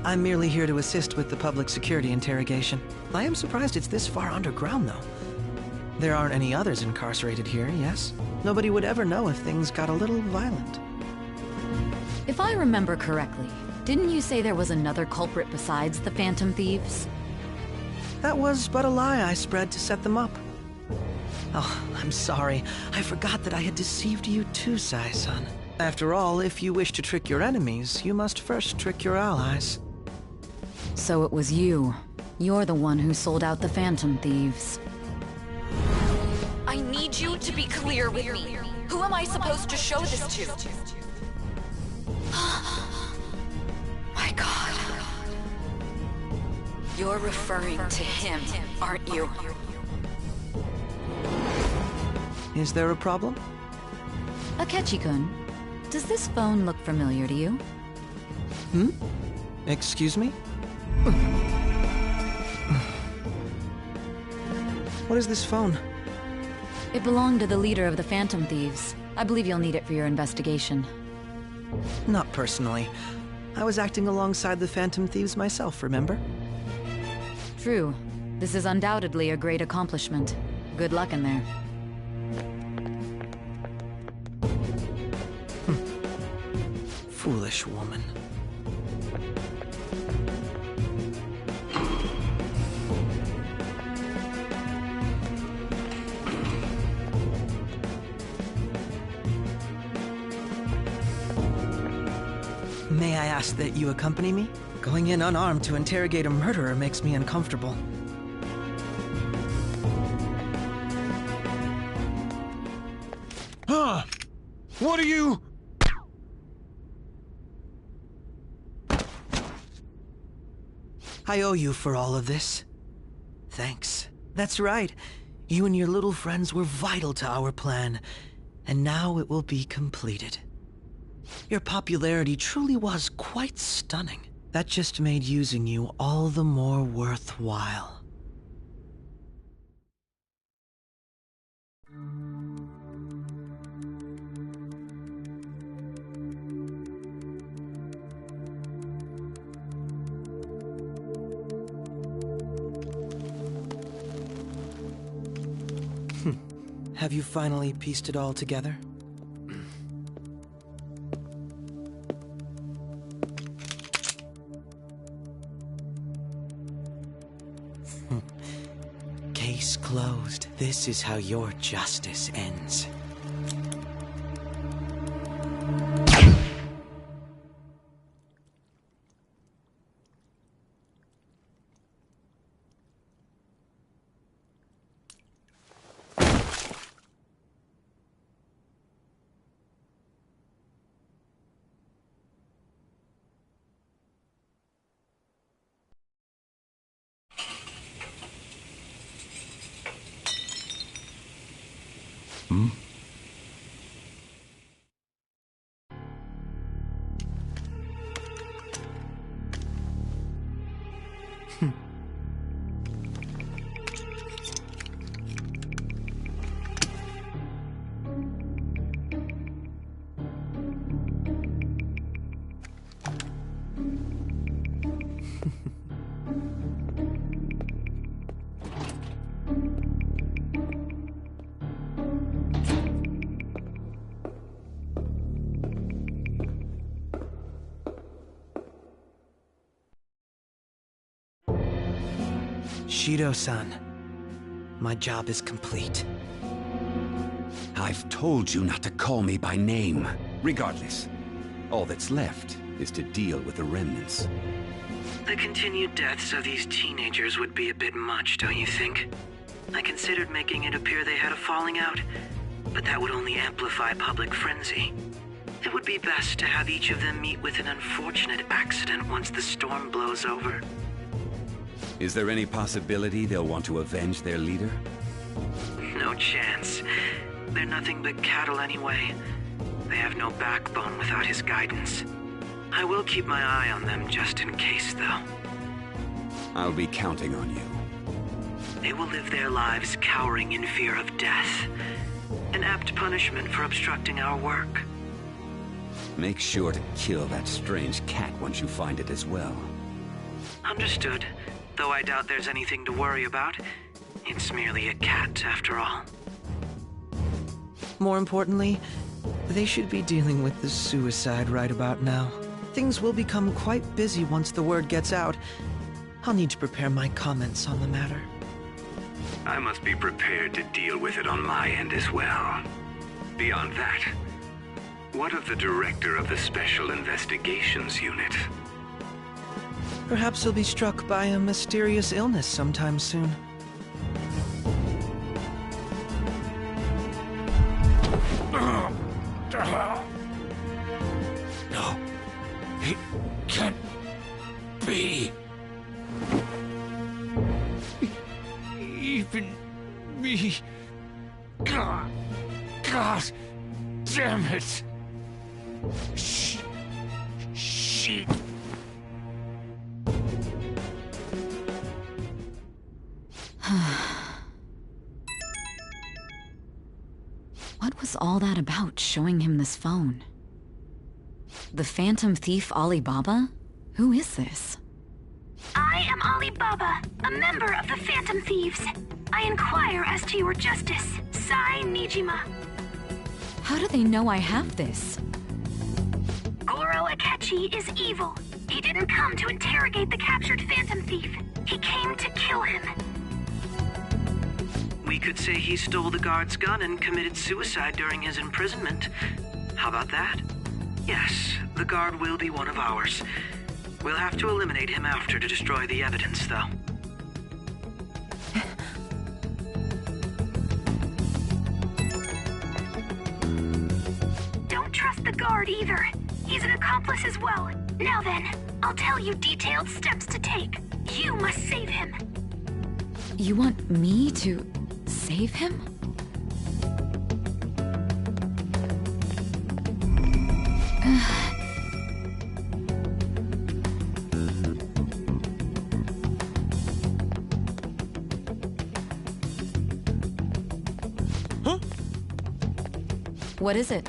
I'm merely here to assist with the public security interrogation. I am surprised it's this far underground, though. There aren't any others incarcerated here, yes? Nobody would ever know if things got a little violent. If I remember correctly, didn't you say there was another culprit besides the Phantom Thieves? That was but a lie I spread to set them up. Oh, I'm sorry. I forgot that I had deceived you too, Sai-san. After all, if you wish to trick your enemies, you must first trick your allies. So it was you. You're the one who sold out the Phantom Thieves. I need you to be clear with me. Who am I supposed to show this to? My God. You're referring to him, aren't you? Is there a problem? Akechi-kun, does this phone look familiar to you? Hmm? Excuse me? What is this phone? It belonged to the leader of the Phantom Thieves. I believe you'll need it for your investigation. Not personally. I was acting alongside the Phantom Thieves myself, remember? True. This is undoubtedly a great accomplishment. Good luck in there. Foolish woman. May I ask that you accompany me? Going in unarmed to interrogate a murderer makes me uncomfortable. Huh? What are you... I owe you for all of this. Thanks. That's right. You and your little friends were vital to our plan, and now it will be completed. Your popularity truly was quite stunning. That just made using you all the more worthwhile. Have you finally pieced it all together? Case closed. This is how your justice ends. Hmm? Shido-san, my job is complete. I've told you not to call me by name. Regardless, all that's left is to deal with the remnants. The continued deaths of these teenagers would be a bit much, don't you think? I considered making it appear they had a falling out, but that would only amplify public frenzy. It would be best to have each of them meet with an unfortunate accident once the storm blows over. Is there any possibility they'll want to avenge their leader? No chance. They're nothing but cattle anyway. They have no backbone without his guidance. I will keep my eye on them just in case, though. I'll be counting on you. They will live their lives cowering in fear of death. And apt punishment for obstructing our work. Make sure to kill that strange cat once you find it as well. Understood. Though I doubt there's anything to worry about. It's merely a cat, after all. More importantly, they should be dealing with the suicide right about now. Things will become quite busy once the word gets out. I'll need to prepare my comments on the matter. I must be prepared to deal with it on my end as well. Beyond that, what of the director of the Special Investigations Unit? Perhaps he'll be struck by a mysterious illness sometime soon. No, it can't be. Even me. God damn it. She. What was all that about, showing him this phone? The Phantom Thief Alibaba? Who is this? I am Alibaba, a member of the Phantom Thieves. I inquire as to your justice, Sai Nijima. How do they know I have this? Goro Akechi is evil. He didn't come to interrogate the captured Phantom Thief. He came to kill him. We could say he stole the guard's gun and committed suicide during his imprisonment. How about that? Yes, the guard will be one of ours. We'll have to eliminate him after to destroy the evidence, though. Don't trust the guard either. He's an accomplice as well. Now then, I'll tell you detailed steps to take. You must save him. You want me to save him? Huh? What is it?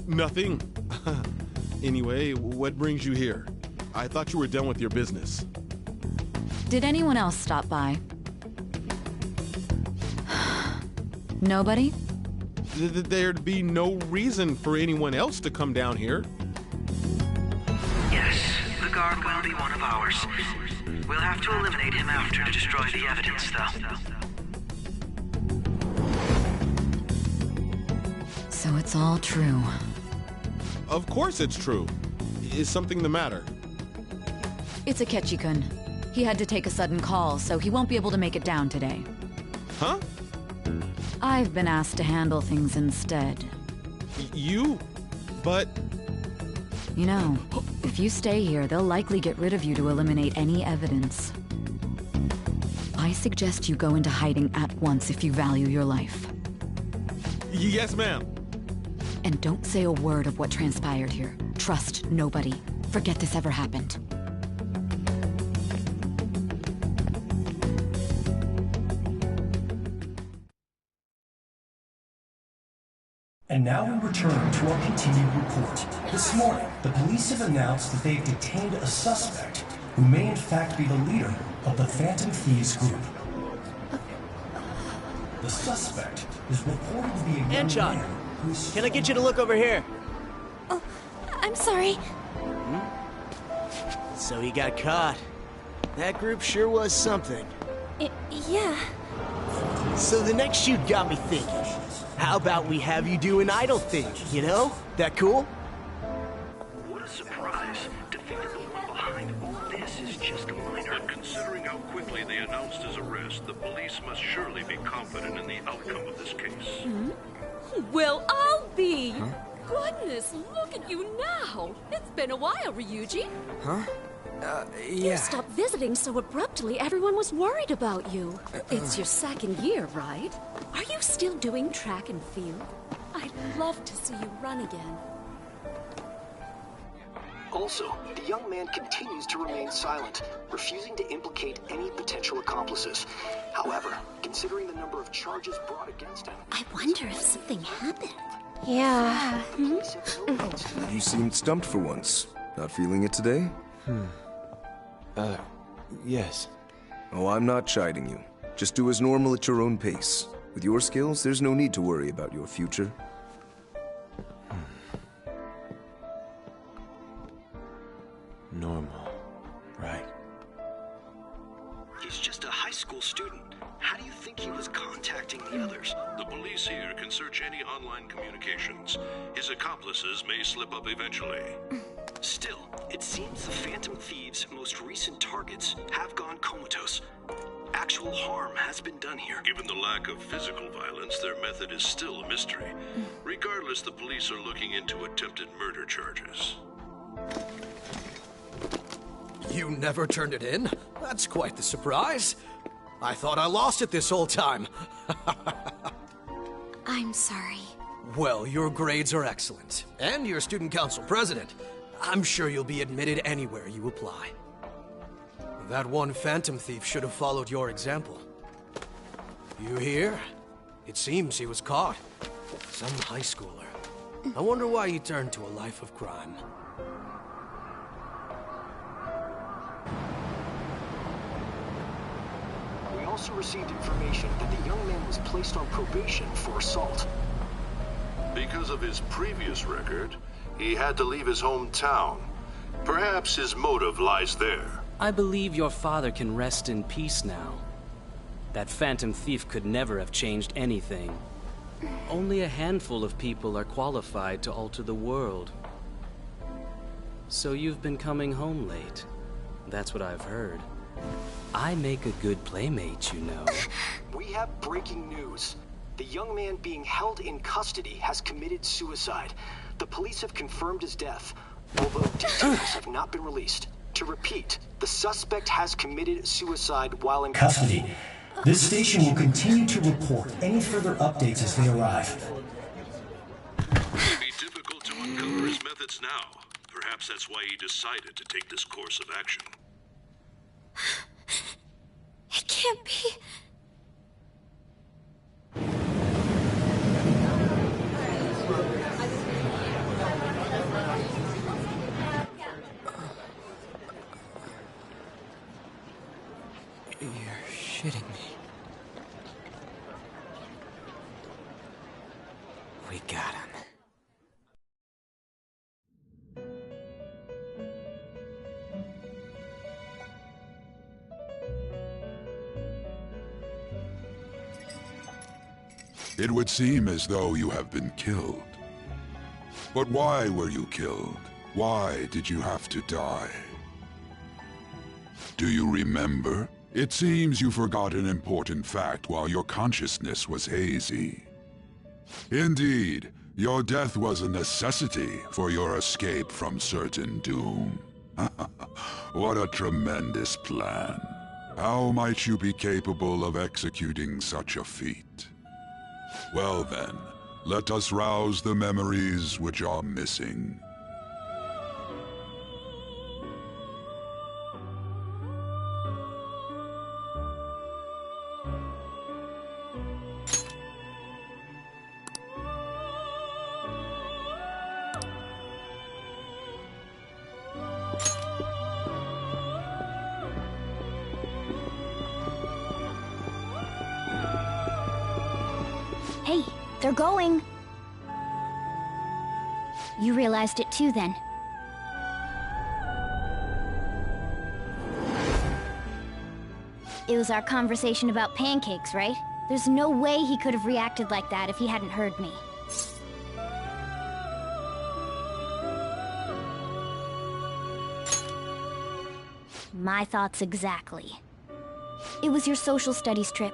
Nothing. Anyway, what brings you here? I thought you were done with your business. Did anyone else stop by? Nobody? There'd be no reason for anyone else to come down here. Yes, the guard will be one of ours. We'll have to eliminate him after to destroy the evidence, though. So it's all true. Of course it's true. Is something the matter? It's Akechi-kun. He had to take a sudden call, so he won't be able to make it down today. Huh? I've been asked to handle things instead. You? But... You know, if you stay here, they'll likely get rid of you to eliminate any evidence. I suggest you go into hiding at once if you value your life. Yes, ma'am. And don't say a word of what transpired here. Trust nobody. Forget this ever happened. And now we return to our continued report. This morning, the police have announced that they've detained a suspect who may in fact be the leader of the Phantom Thieves group. The suspect is reported to be a young man who's... Can I get you to look over here? Oh, I'm sorry. So he got caught. That group sure was something. Yeah. So the next shoot got me thinking. How about we have you do an idol thing, you know? That cool? What a surprise. Defeated the one behind all this is just a minor. But considering how quickly they announced his arrest, the police must surely be confident in the outcome of this case. Well, I'll be. Goodness, look at you now. It's been a while, Ryuji. Huh? You stopped visiting so abruptly, everyone was worried about you. It's your second year, right? Are you still doing track and field? I'd love to see you run again. Also, the young man continues to remain silent, refusing to implicate any potential accomplices. However, considering the number of charges brought against him... I wonder if something happened. Yeah. You seemed stumped for once. Not feeling it today? Yes. Oh, I'm not chiding you. Just do as normal at your own pace. With your skills, there's no need to worry about your future. Normal. Right. He's just a high school student. How do you think he was contacting the others? The police here can search any online communications. His accomplices may slip up eventually. Still, it seems the Phantom Thieves' most recent targets have gone comatose. Actual harm has been done here. Given the lack of physical violence, their method is still a mystery. Regardless, the police are looking into attempted murder charges. You never turned it in? That's quite the surprise. I thought I lost it this whole time. I'm sorry. Well, your grades are excellent. And you're student council president. I'm sure you'll be admitted anywhere you apply. That one Phantom Thief should have followed your example. You hear? It seems he was caught. Some high schooler. I wonder why he turned to a life of crime. We also received information that the young man was placed on probation for assault. Because of his previous record, he had to leave his hometown. Perhaps his motive lies there. I believe your father can rest in peace now. That Phantom Thief could never have changed anything. Only a handful of people are qualified to alter the world. So you've been coming home late. That's what I've heard. I make a good playmate, you know. We have breaking news. The young man being held in custody has committed suicide. The police have confirmed his death, although details have not been released. To repeat, the suspect has committed suicide while in Custody. This station will continue to report any further updates as they arrive. It would be difficult to uncover his methods now. Perhaps that's why he decided to take this course of action. It can't be. You're shitting me. We got him. It would seem as though you have been killed. But why were you killed? Why did you have to die? Do you remember? It seems you forgot an important fact while your consciousness was hazy. Indeed, your death was a necessity for your escape from certain doom. What a tremendous plan. How might you be capable of executing such a feat? Well then, let us rouse the memories which are missing. Hey, they're going. You realized it too, then. It was our conversation about pancakes, right? There's no way he could have reacted like that if he hadn't heard me. My thoughts exactly. It was your social studies trip.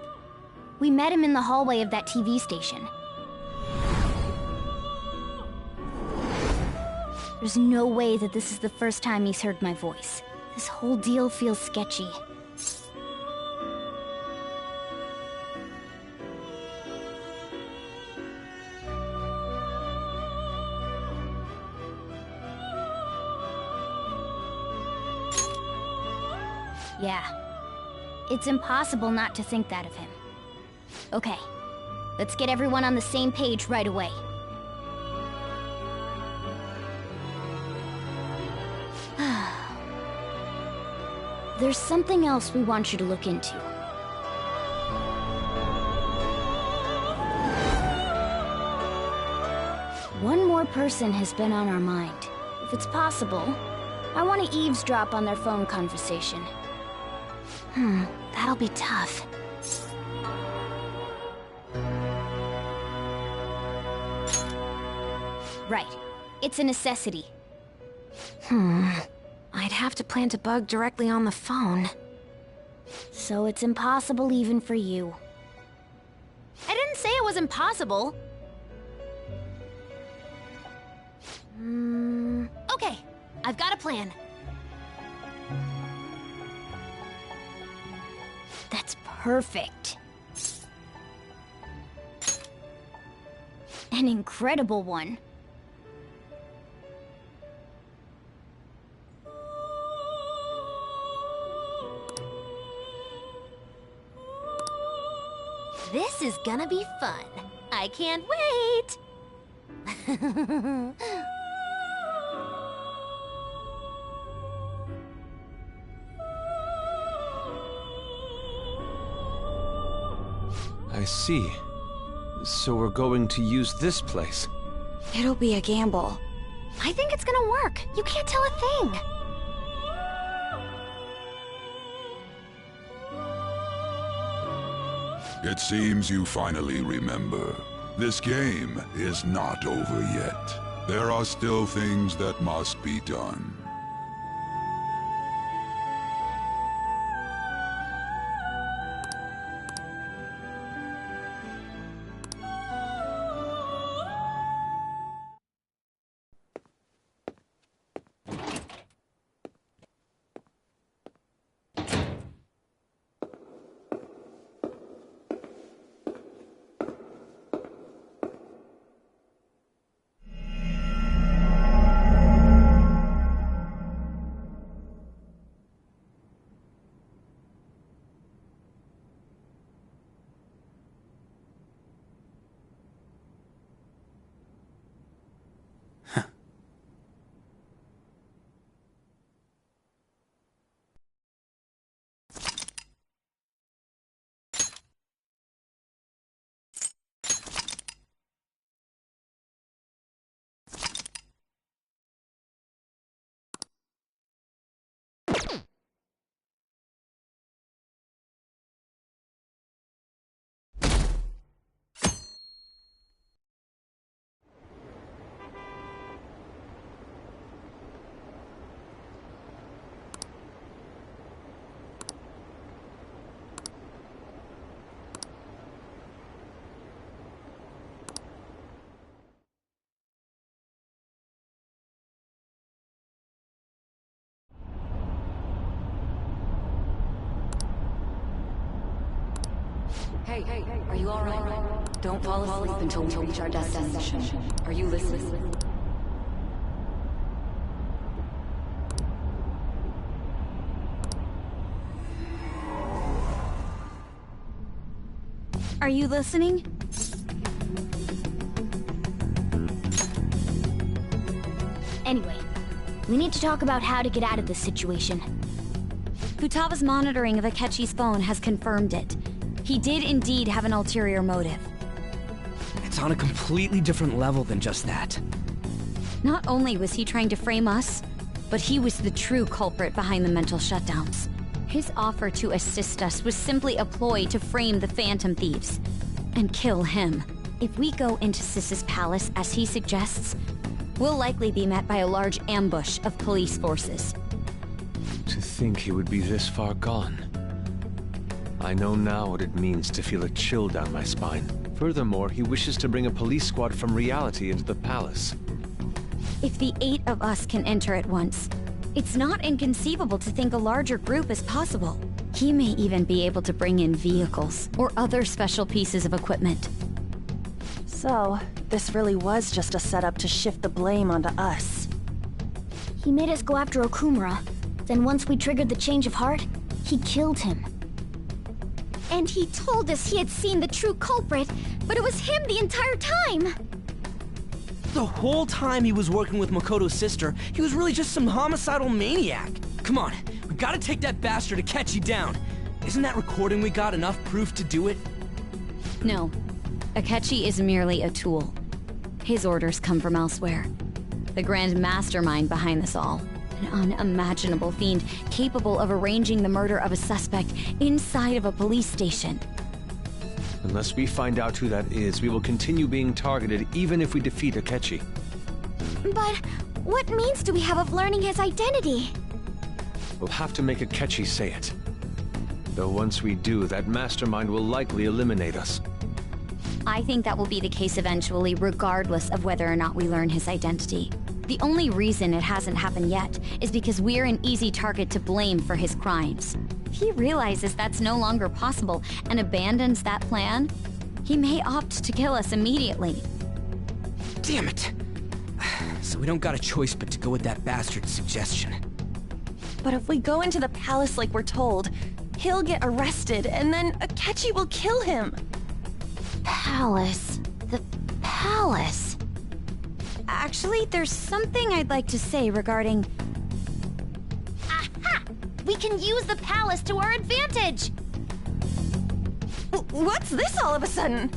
We met him in the hallway of that TV station. There's no way that this is the first time he's heard my voice. This whole deal feels sketchy. Yeah. It's impossible not to think that of him. Okay. Let's get everyone on the same page right away. There's something else we want you to look into. One more person has been on our mind. If it's possible, I want to eavesdrop on their phone conversation. That'll be tough. Right. It's a necessity. I'd have to plant a bug directly on the phone. So it's impossible even for you. I didn't say it was impossible. Okay, I've got a plan. That's perfect. An incredible one. This is gonna be fun. I can't wait! I see. So we're going to use this place. It'll be a gamble. I think it's gonna work. You can't tell a thing. It seems you finally remember. This game is not over yet. There are still things that must be done. Hey, are you alright? Don't fall asleep until we reach our destination. Are you listening? Are you listening? Anyway, we need to talk about how to get out of this situation. Futaga's monitoring of Akechi's phone has confirmed it. He did indeed have an ulterior motive. It's on a completely different level than just that. Not only was he trying to frame us, but he was the true culprit behind the mental shutdowns. His offer to assist us was simply a ploy to frame the Phantom Thieves and kill him. If we go into Sis's palace as he suggests, we'll likely be met by a large ambush of police forces. To think he would be this far gone. I know now what it means to feel a chill down my spine. Furthermore, he wishes to bring a police squad from reality into the palace. If the 8 of us can enter at once, it's not inconceivable to think a larger group is possible. He may even be able to bring in vehicles or other special pieces of equipment. So, this really was just a setup to shift the blame onto us. He made us go after Okumura. Then once we triggered the change of heart, He killed him. And he told us he had seen the true culprit, but it was him the entire time! The whole time he was working with Makoto's sister, he was really just some homicidal maniac. Come on, we gotta take that bastard Akechi down. Isn't that recording we got enough proof to do it? No. Akechi is merely a tool. His orders come from elsewhere. The grand mastermind behind this all. An unimaginable fiend capable of arranging the murder of a suspect inside of a police station. Unless we find out who that is, we will continue being targeted even if we defeat Akechi. But what means do we have of learning his identity? We'll have to make Akechi say it. Though once we do, that mastermind will likely eliminate us. I think that will be the case eventually, regardless of whether or not we learn his identity. The only reason it hasn't happened yet is because we're an easy target to blame for his crimes. If he realizes that's no longer possible and abandons that plan, he may opt to kill us immediately. Damn it! So we don't got a choice but to go with that bastard's suggestion. But if we go into the palace like we're told, he'll get arrested and then Akechi will kill him. Palace. The palace. Actually, there's something I'd like to say regarding... Aha! We can use the palace to our advantage! What's this all of a sudden?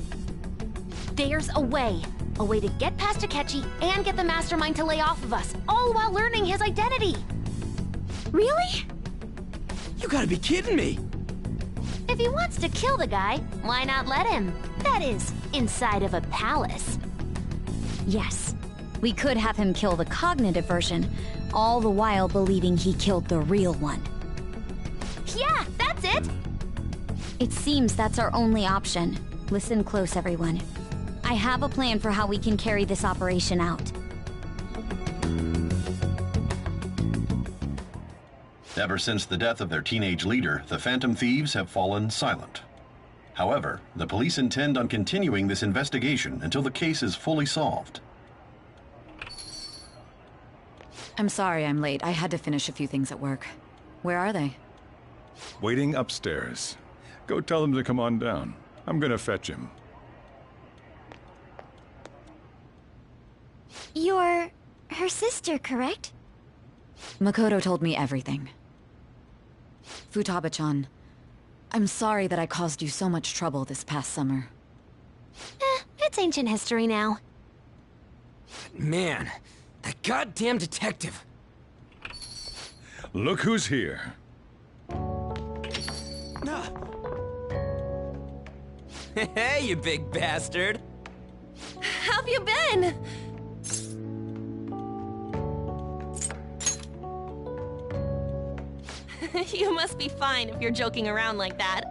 There's a way. A way to get past Akechi and get the mastermind to lay off of us, all while learning his identity. Really? You gotta be kidding me! If he wants to kill the guy, why not let him? That is, inside of a palace. Yes. We could have him kill the cognitive version, all the while believing he killed the real one. Yeah, that's it! It seems that's our only option. Listen close, everyone. I have a plan for how we can carry this operation out. Ever since the death of their teenage leader, the Phantom Thieves have fallen silent. However, the police intend on continuing this investigation until the case is fully solved. I'm sorry I'm late. I had to finish a few things at work. Where are they? Waiting upstairs. Go tell them to come on down. I'm gonna fetch him. You're her sister, correct? Makoto told me everything. Futaba-chan, I'm sorry that I caused you so much trouble this past summer. It's ancient history now. Man, that goddamn detective. Look who's here. Hey, you big bastard. How've you been? You must be fine if you're joking around like that.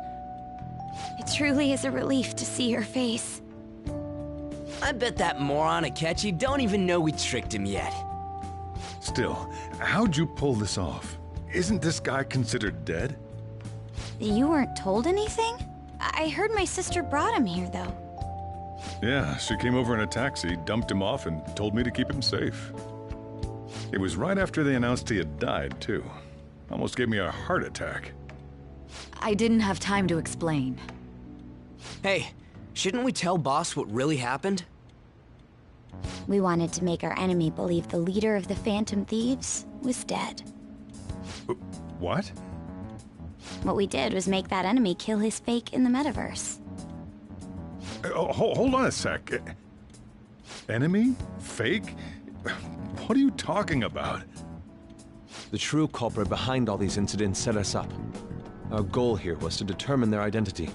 It truly is a relief to see your face. I bet that moron Akechi don't even know we tricked him yet. Still, how'd you pull this off? Isn't this guy considered dead? You weren't told anything? I heard my sister brought him here, though. Yeah, she came over in a taxi, dumped him off, and told me to keep him safe. It was right after they announced he had died, too. Almost gave me a heart attack. I didn't have time to explain. Hey, shouldn't we tell Boss what really happened? We wanted to make our enemy believe the leader of the Phantom Thieves was dead. What? What we did was make that enemy kill his fake in the metaverse. Hold on a sec. Enemy? Fake? What are you talking about? The true culprit behind all these incidents set us up. Our goal here was to determine their identity.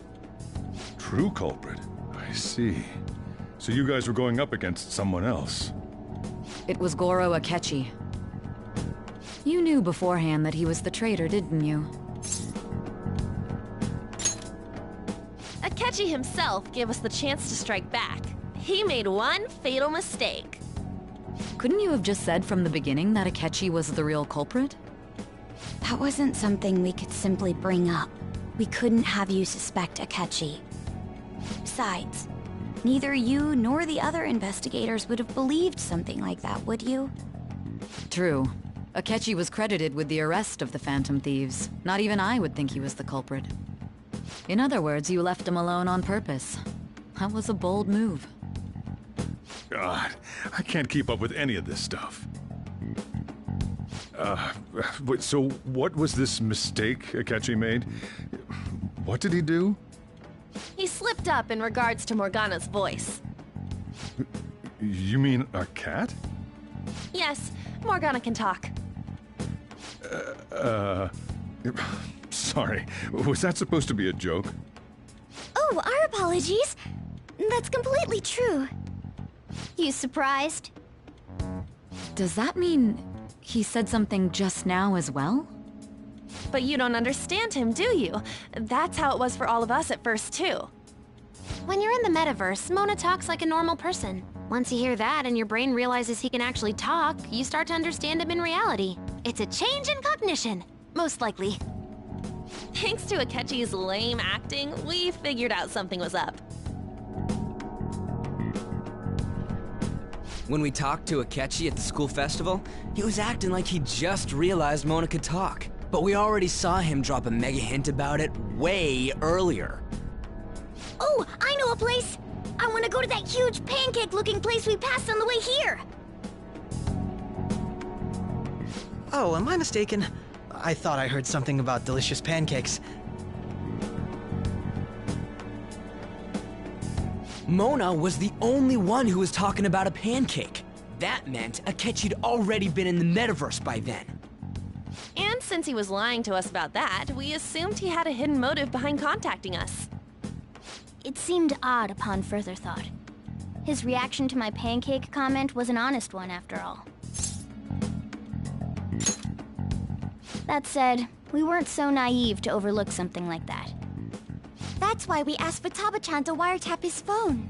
True culprit? I see. So you guys were going up against someone else? It was Goro Akechi. You knew beforehand that he was the traitor, didn't you? Akechi himself gave us the chance to strike back. He made one fatal mistake. Couldn't you have just said from the beginning that Akechi was the real culprit? That wasn't something we could simply bring up. We couldn't have you suspect Akechi. Besides, neither you nor the other investigators would have believed something like that, would you? True. Akechi was credited with the arrest of the Phantom Thieves. Not even I would think he was the culprit. In other words, you left him alone on purpose. That was a bold move. God, I can't keep up with any of this stuff. So what was this mistake Akechi made? What did he do? He slipped up in regards to Morgana's voice. You mean a cat? Yes, Morgana can talk. Sorry. Was that supposed to be a joke? Oh, our apologies. That's completely true. You surprised? Does that mean he said something just now as well? But you don't understand him, do you? That's how it was for all of us at first, too. When you're in the metaverse, Mona talks like a normal person. Once you hear that and your brain realizes he can actually talk, you start to understand him in reality. It's a change in cognition, most likely. Thanks to Akechi's lame acting, we figured out something was up. When we talked to Akechi at the school festival, he was acting like he just realized Mona could talk. But we already saw him drop a mega hint about it way earlier. Oh, I know a place! I want to go to that huge pancake-looking place we passed on the way here! Oh, am I mistaken? I thought I heard something about delicious pancakes. Mona was the only one who was talking about a pancake. That meant Akechi'd already been in the metaverse by then. And since he was lying to us about that, we assumed he had a hidden motive behind contacting us. It seemed odd upon further thought. His reaction to my pancake comment was an honest one, after all. That said, we weren't so naive to overlook something like that. That's why we asked Futaba-chan to wiretap his phone.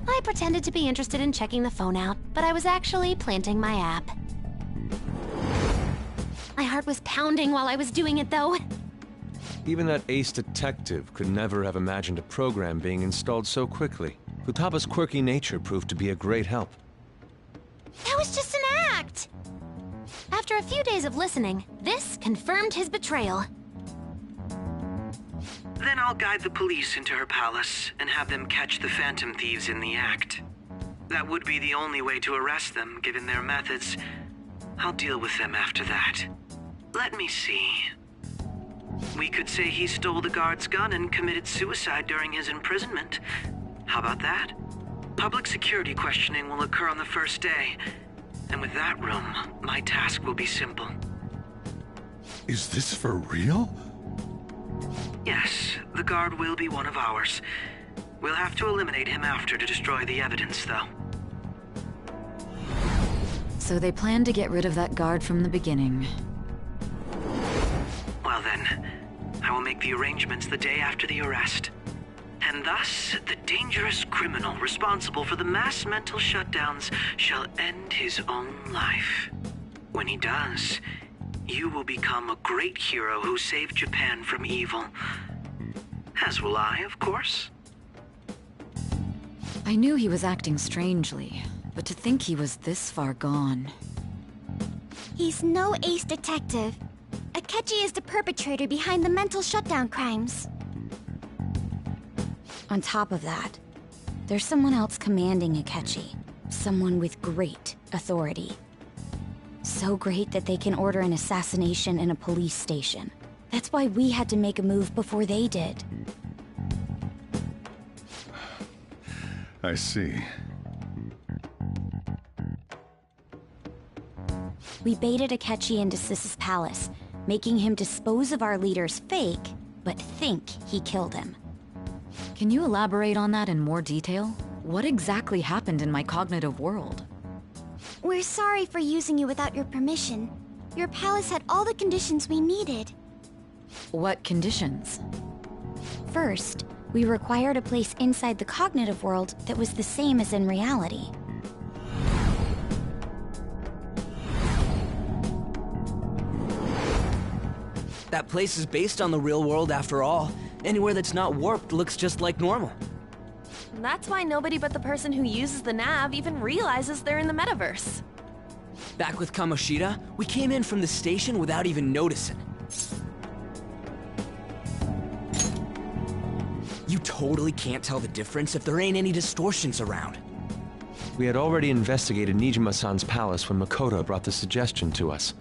I pretended to be interested in checking the phone out, but I was actually planting my app. My heart was pounding while I was doing it, though. Even that ace detective could never have imagined a program being installed so quickly. Futaba's quirky nature proved to be a great help. That was just an act! After a few days of listening, this confirmed his betrayal. Then I'll guide the police into her palace and have them catch the Phantom Thieves in the act. That would be the only way to arrest them, given their methods. I'll deal with them after that. Let me see. We could say he stole the guard's gun and committed suicide during his imprisonment. How about that? Public security questioning will occur on the first day. And with that room, my task will be simple. Is this for real? Yes, the guard will be one of ours. We'll have to eliminate him after to destroy the evidence, though. So they planned to get rid of that guard from the beginning. Well then, I will make the arrangements the day after the arrest. And thus, the dangerous criminal responsible for the mass mental shutdowns shall end his own life. When he does, you will become a great hero who saved Japan from evil. As will I, of course. I knew he was acting strangely, but to think he was this far gone. He's no ace detective. Akechi is the perpetrator behind the mental shutdown crimes. On top of that, there's someone else commanding Akechi. Someone with great authority. So great that they can order an assassination in a police station. That's why we had to make a move before they did. I see. We baited Akechi into Sis's palace, making him dispose of our leader's fake, but think he killed him. Can you elaborate on that in more detail? What exactly happened in my cognitive world? We're sorry for using you without your permission. Your palace had all the conditions we needed. What conditions? First, we required a place inside the cognitive world that was the same as in reality. That place is based on the real world after all. Anywhere that's not warped looks just like normal. That's why nobody but the person who uses the nav even realizes they're in the metaverse. Back with Kamoshida, we came in from the station without even noticing. You totally can't tell the difference if there ain't any distortions around. We had already investigated Nijima-san's palace when Makoto brought the suggestion to us.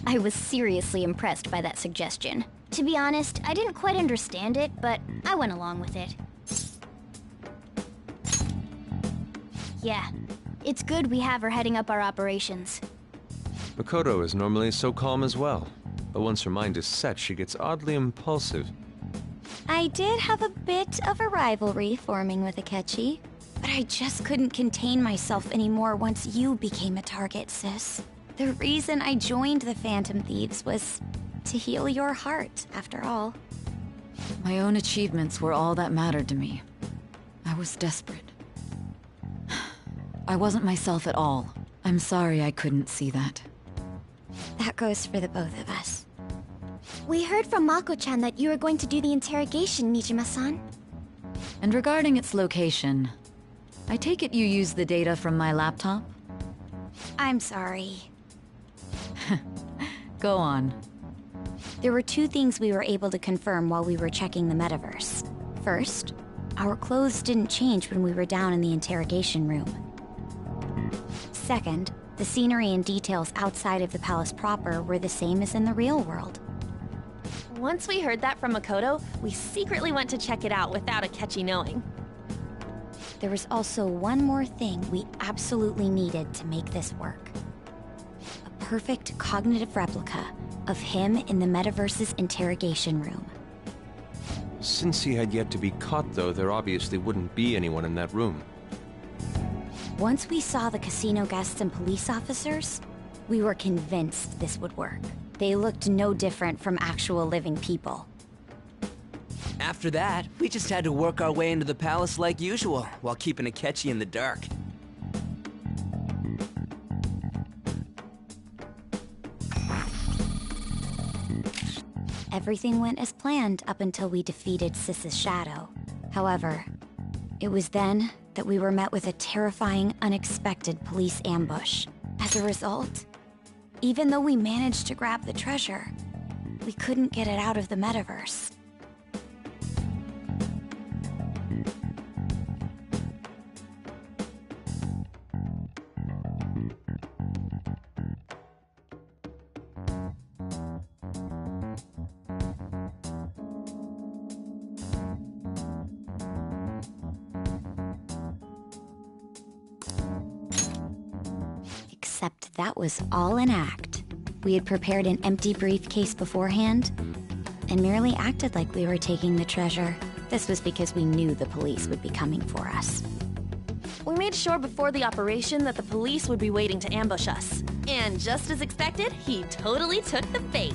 I was seriously impressed by that suggestion. To be honest, I didn't quite understand it, but I went along with it. Yeah, it's good we have her heading up our operations. Makoto is normally so calm as well, but once her mind is set, she gets oddly impulsive. I did have a bit of a rivalry forming with Akechi, but I just couldn't contain myself anymore once you became a target, sis. The reason I joined the Phantom Thieves was to heal your heart, after all. My own achievements were all that mattered to me. I was desperate. I wasn't myself at all. I'm sorry I couldn't see that. That goes for the both of us. We heard from Mako-chan that you were going to do the interrogation, Nijima-san. And regarding its location, I take it you used the data from my laptop? I'm sorry. Go on. There were two things we were able to confirm while we were checking the metaverse. First, our clothes didn't change when we were down in the interrogation room. Second, the scenery and details outside of the palace proper were the same as in the real world. Once we heard that from Makoto, we secretly went to check it out without Akechi knowing. There was also one more thing we absolutely needed to make this work. A perfect cognitive replica of him in the metaverse's interrogation room. Since he had yet to be caught, though, there obviously wouldn't be anyone in that room. Once we saw the casino guests and police officers, we were convinced this would work. They looked no different from actual living people. After that, we just had to work our way into the palace like usual, while keeping Akechi in the dark. Everything went as planned up until we defeated Sis's shadow. However, it was then that we were met with a terrifying, unexpected police ambush. As a result, even though we managed to grab the treasure, we couldn't get it out of the metaverse. Except that was all an act. We had prepared an empty briefcase beforehand and merely acted like we were taking the treasure. This was because we knew the police would be coming for us. We made sure before the operation that the police would be waiting to ambush us. And just as expected, he totally took the bait.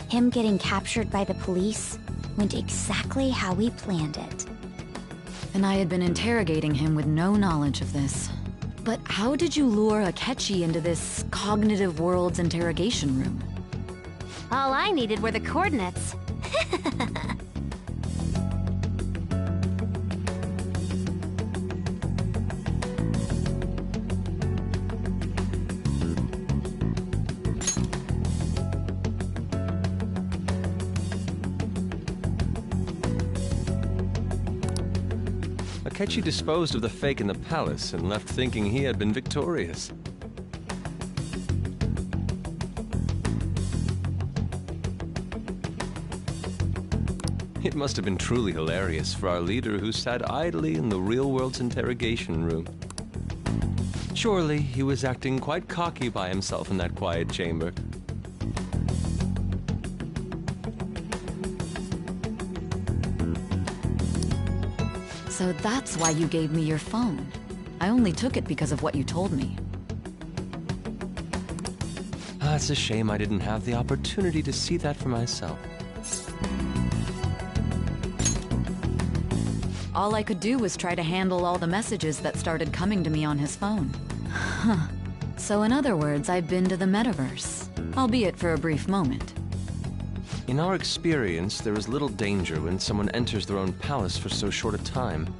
Him getting captured by the police went exactly how we planned it. And I had been interrogating him with no knowledge of this. But how did you lure Akechi into this cognitive world's interrogation room? All I needed were the coordinates. Akechi disposed of the fake in the palace and left thinking he had been victorious. It must have been truly hilarious for our leader who sat idly in the real world's interrogation room. Surely he was acting quite cocky by himself in that quiet chamber. So that's why you gave me your phone. I only took it because of what you told me. It's a shame I didn't have the opportunity to see that for myself. All I could do was try to handle all the messages that started coming to me on his phone. Huh. So in other words, I've been to the metaverse, albeit for a brief moment. In our experience, there is little danger when someone enters their own palace for so short a time.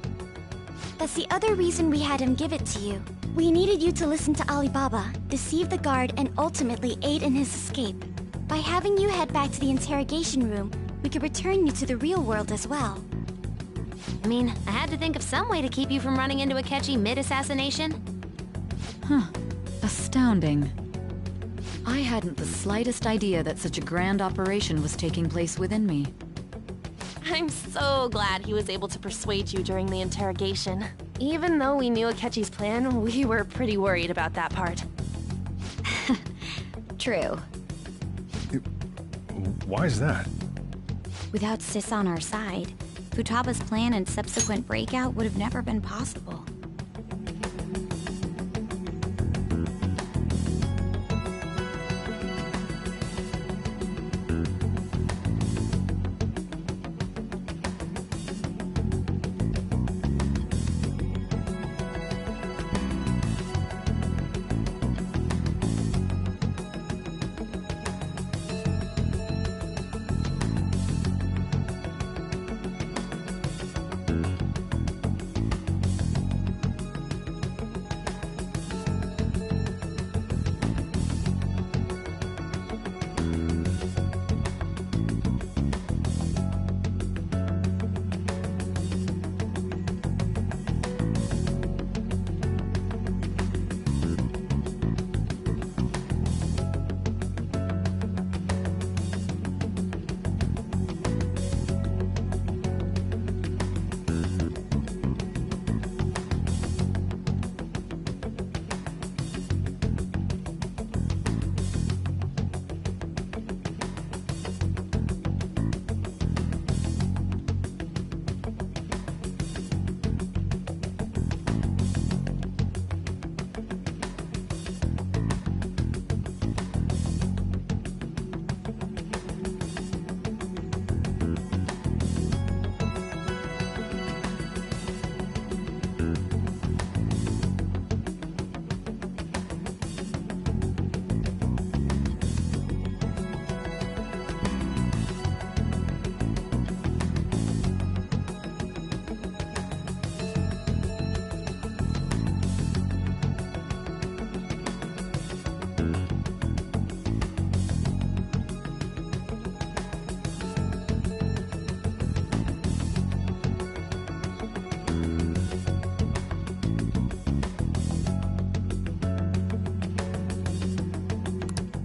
That's the other reason we had him give it to you. We needed you to listen to Alibaba, deceive the guard, and ultimately aid in his escape. By having you head back to the interrogation room, we could return you to the real world as well. I mean, I had to think of some way to keep you from running into Akechi mid-assassination. Huh. Astounding. I hadn't the slightest idea that such a grand operation was taking place within me. I'm so glad he was able to persuade you during the interrogation. Even though we knew Akechi's plan, we were pretty worried about that part. True. Why is that? Without Sis on our side, Futaba's plan and subsequent breakout would have never been possible.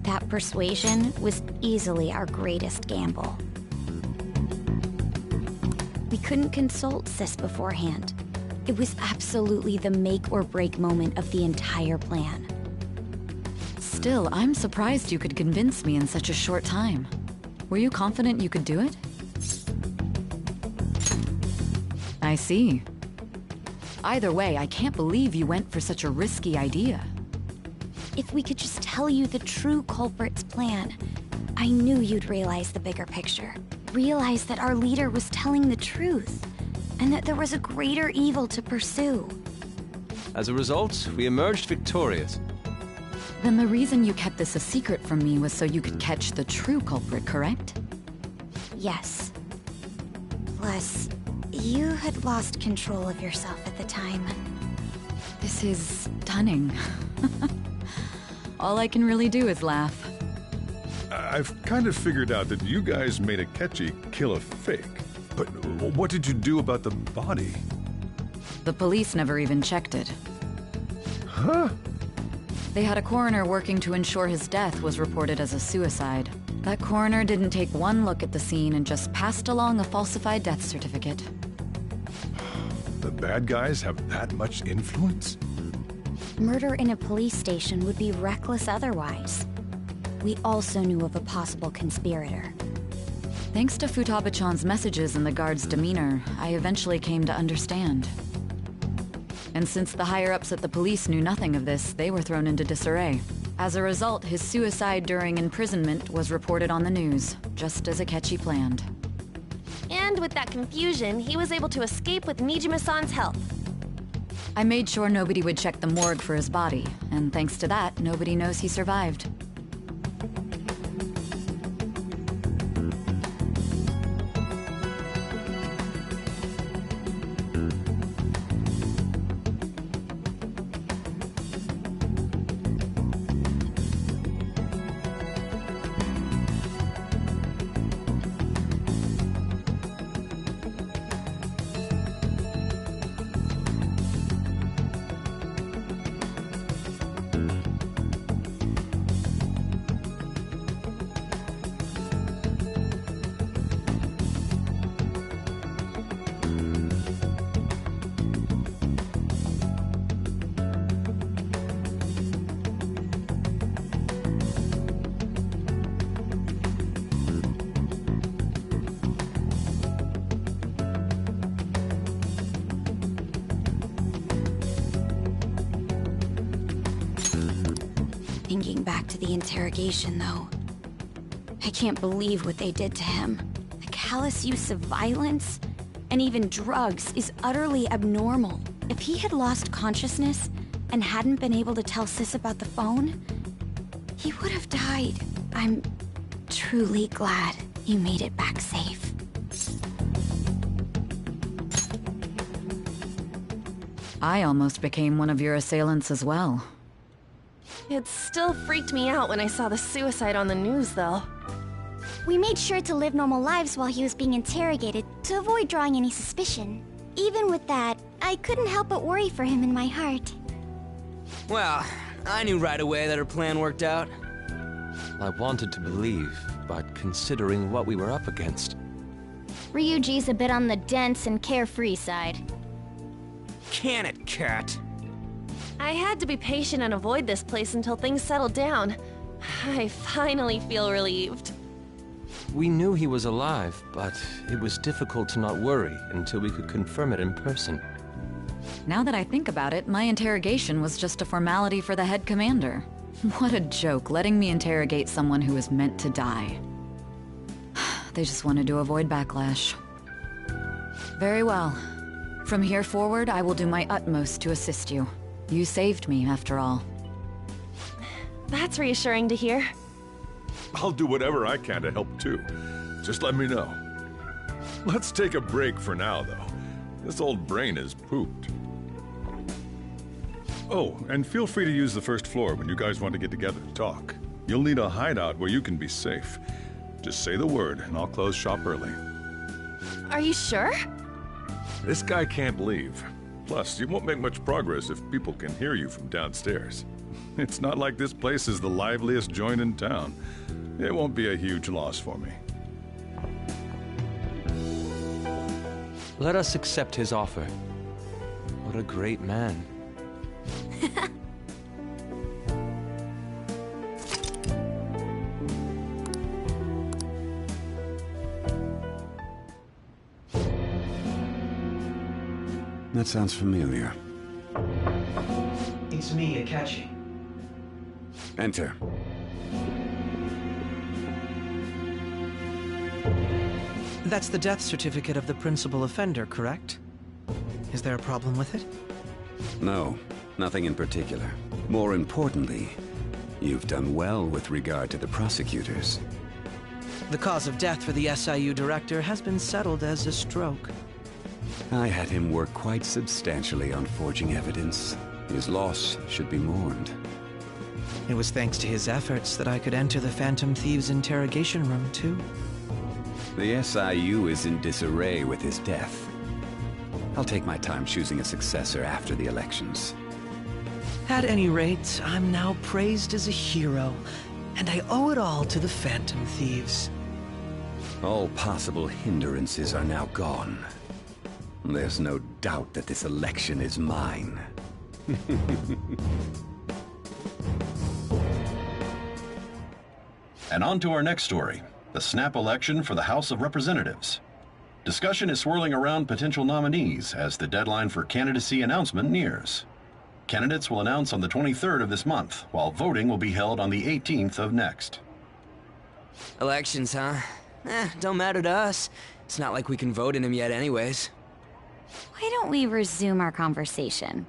That persuasion was easily our greatest gamble. We couldn't consult Sis beforehand. It was absolutely the make or break moment of the entire plan. Still, I'm surprised you could convince me in such a short time. Were you confident you could do it? I see. Either way, I can't believe you went for such a risky idea. If we could just tell you the true culprit's plan, I knew you'd realize the bigger picture. Realize that our leader was telling the truth, and that there was a greater evil to pursue. As a result, we emerged victorious. Then the reason you kept this a secret from me was so you could catch the true culprit, correct? Yes. Plus, you had lost control of yourself at the time. This is stunning. All I can really do is laugh. I've kind of figured out that you guys made Akechi kill a fake. But what did you do about the body? The police never even checked it. Huh? They had a coroner working to ensure his death was reported as a suicide. That coroner didn't take one look at the scene and just passed along a falsified death certificate. The bad guys have that much influence? Murder in a police station would be reckless otherwise. We also knew of a possible conspirator. Thanks to Futaba-chan's messages and the guard's demeanor, I eventually came to understand. And since the higher-ups at the police knew nothing of this, they were thrown into disarray. As a result, his suicide during imprisonment was reported on the news, just as Akechi planned. And with that confusion, he was able to escape with Nijima-san's help. I made sure nobody would check the morgue for his body, and thanks to that, nobody knows he survived. back to the interrogation, though. I can't believe what they did to him. The callous use of violence, and even drugs, is utterly abnormal. If he had lost consciousness and hadn't been able to tell Sis about the phone, he would have died. I'm truly glad you made it back safe. I almost became one of your assailants as well. It still freaked me out when I saw the suicide on the news, though. We made sure to live normal lives while he was being interrogated to avoid drawing any suspicion. Even with that, I couldn't help but worry for him in my heart. Well, I knew right away that her plan worked out. I wanted to believe, but considering what we were up against... Ryuji's a bit on the dense and carefree side. Can it, Cat? I had to be patient and avoid this place until things settled down. I finally feel relieved. We knew he was alive, but it was difficult to not worry until we could confirm it in person. Now that I think about it, my interrogation was just a formality for the head commander. What a joke, letting me interrogate someone who was meant to die. They just wanted to avoid backlash. Very well. From here forward, I will do my utmost to assist you. You saved me, after all. That's reassuring to hear. I'll do whatever I can to help too. Just let me know. Let's take a break for now, though. This old brain is pooped. Oh, and feel free to use the first floor when you guys want to get together to talk. You'll need a hideout where you can be safe. Just say the word, and I'll close shop early. Are you sure? This guy can't leave. Plus, you won't make much progress if people can hear you from downstairs. It's not like this place is the liveliest joint in town. It won't be a huge loss for me. Let us accept his offer. What a great man. That sounds familiar. It's me, Akechi. Enter. That's the death certificate of the principal offender, correct? Is there a problem with it? No, nothing in particular. More importantly, you've done well with regard to the prosecutors. The cause of death for the SIU director has been settled as a stroke. I had him work quite substantially on forging evidence. His loss should be mourned. It was thanks to his efforts that I could enter the Phantom Thieves' interrogation room, too. The SIU is in disarray with his death. I'll take my time choosing a successor after the elections. At any rate, I'm now praised as a hero, and I owe it all to the Phantom Thieves. All possible hindrances are now gone. There's no doubt that this election is mine. And on to our next story, the snap election for the House of Representatives. Discussion is swirling around potential nominees as the deadline for candidacy announcement nears. Candidates will announce on the 23rd of this month, while voting will be held on the 18th of next. Elections, huh? Don't matter to us. It's not like we can vote in them yet anyways. Why don't we resume our conversation?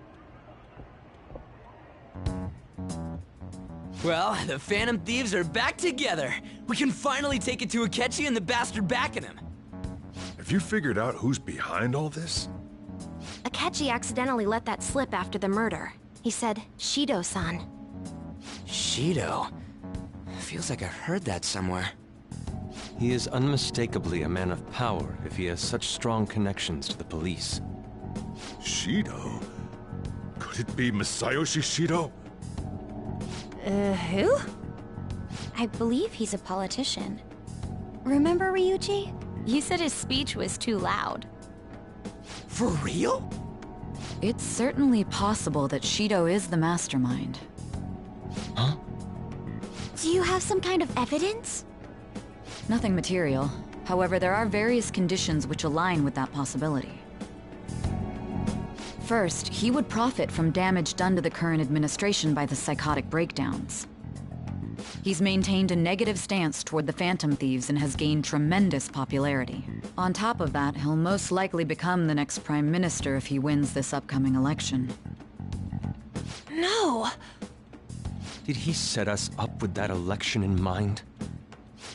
Well, the Phantom Thieves are back together. We can finally take it to Akechi and the bastard backing him. Have you figured out who's behind all this? Akechi accidentally let that slip after the murder. He said, Shido-san. Shido? Feels like I've heard that somewhere. He is unmistakably a man of power if he has such strong connections to the police. Shido? Could it be Masayoshi Shido? Who? I believe he's a politician. Remember Ryuji? You said his speech was too loud. For real? It's certainly possible that Shido is the mastermind. Huh? Do you have some kind of evidence? Nothing material. However, there are various conditions which align with that possibility. First, he would profit from damage done to the current administration by the psychotic breakdowns. He's maintained a negative stance toward the Phantom Thieves and has gained tremendous popularity. On top of that, he'll most likely become the next Prime Minister if he wins this upcoming election. No! Did he set us up with that election in mind?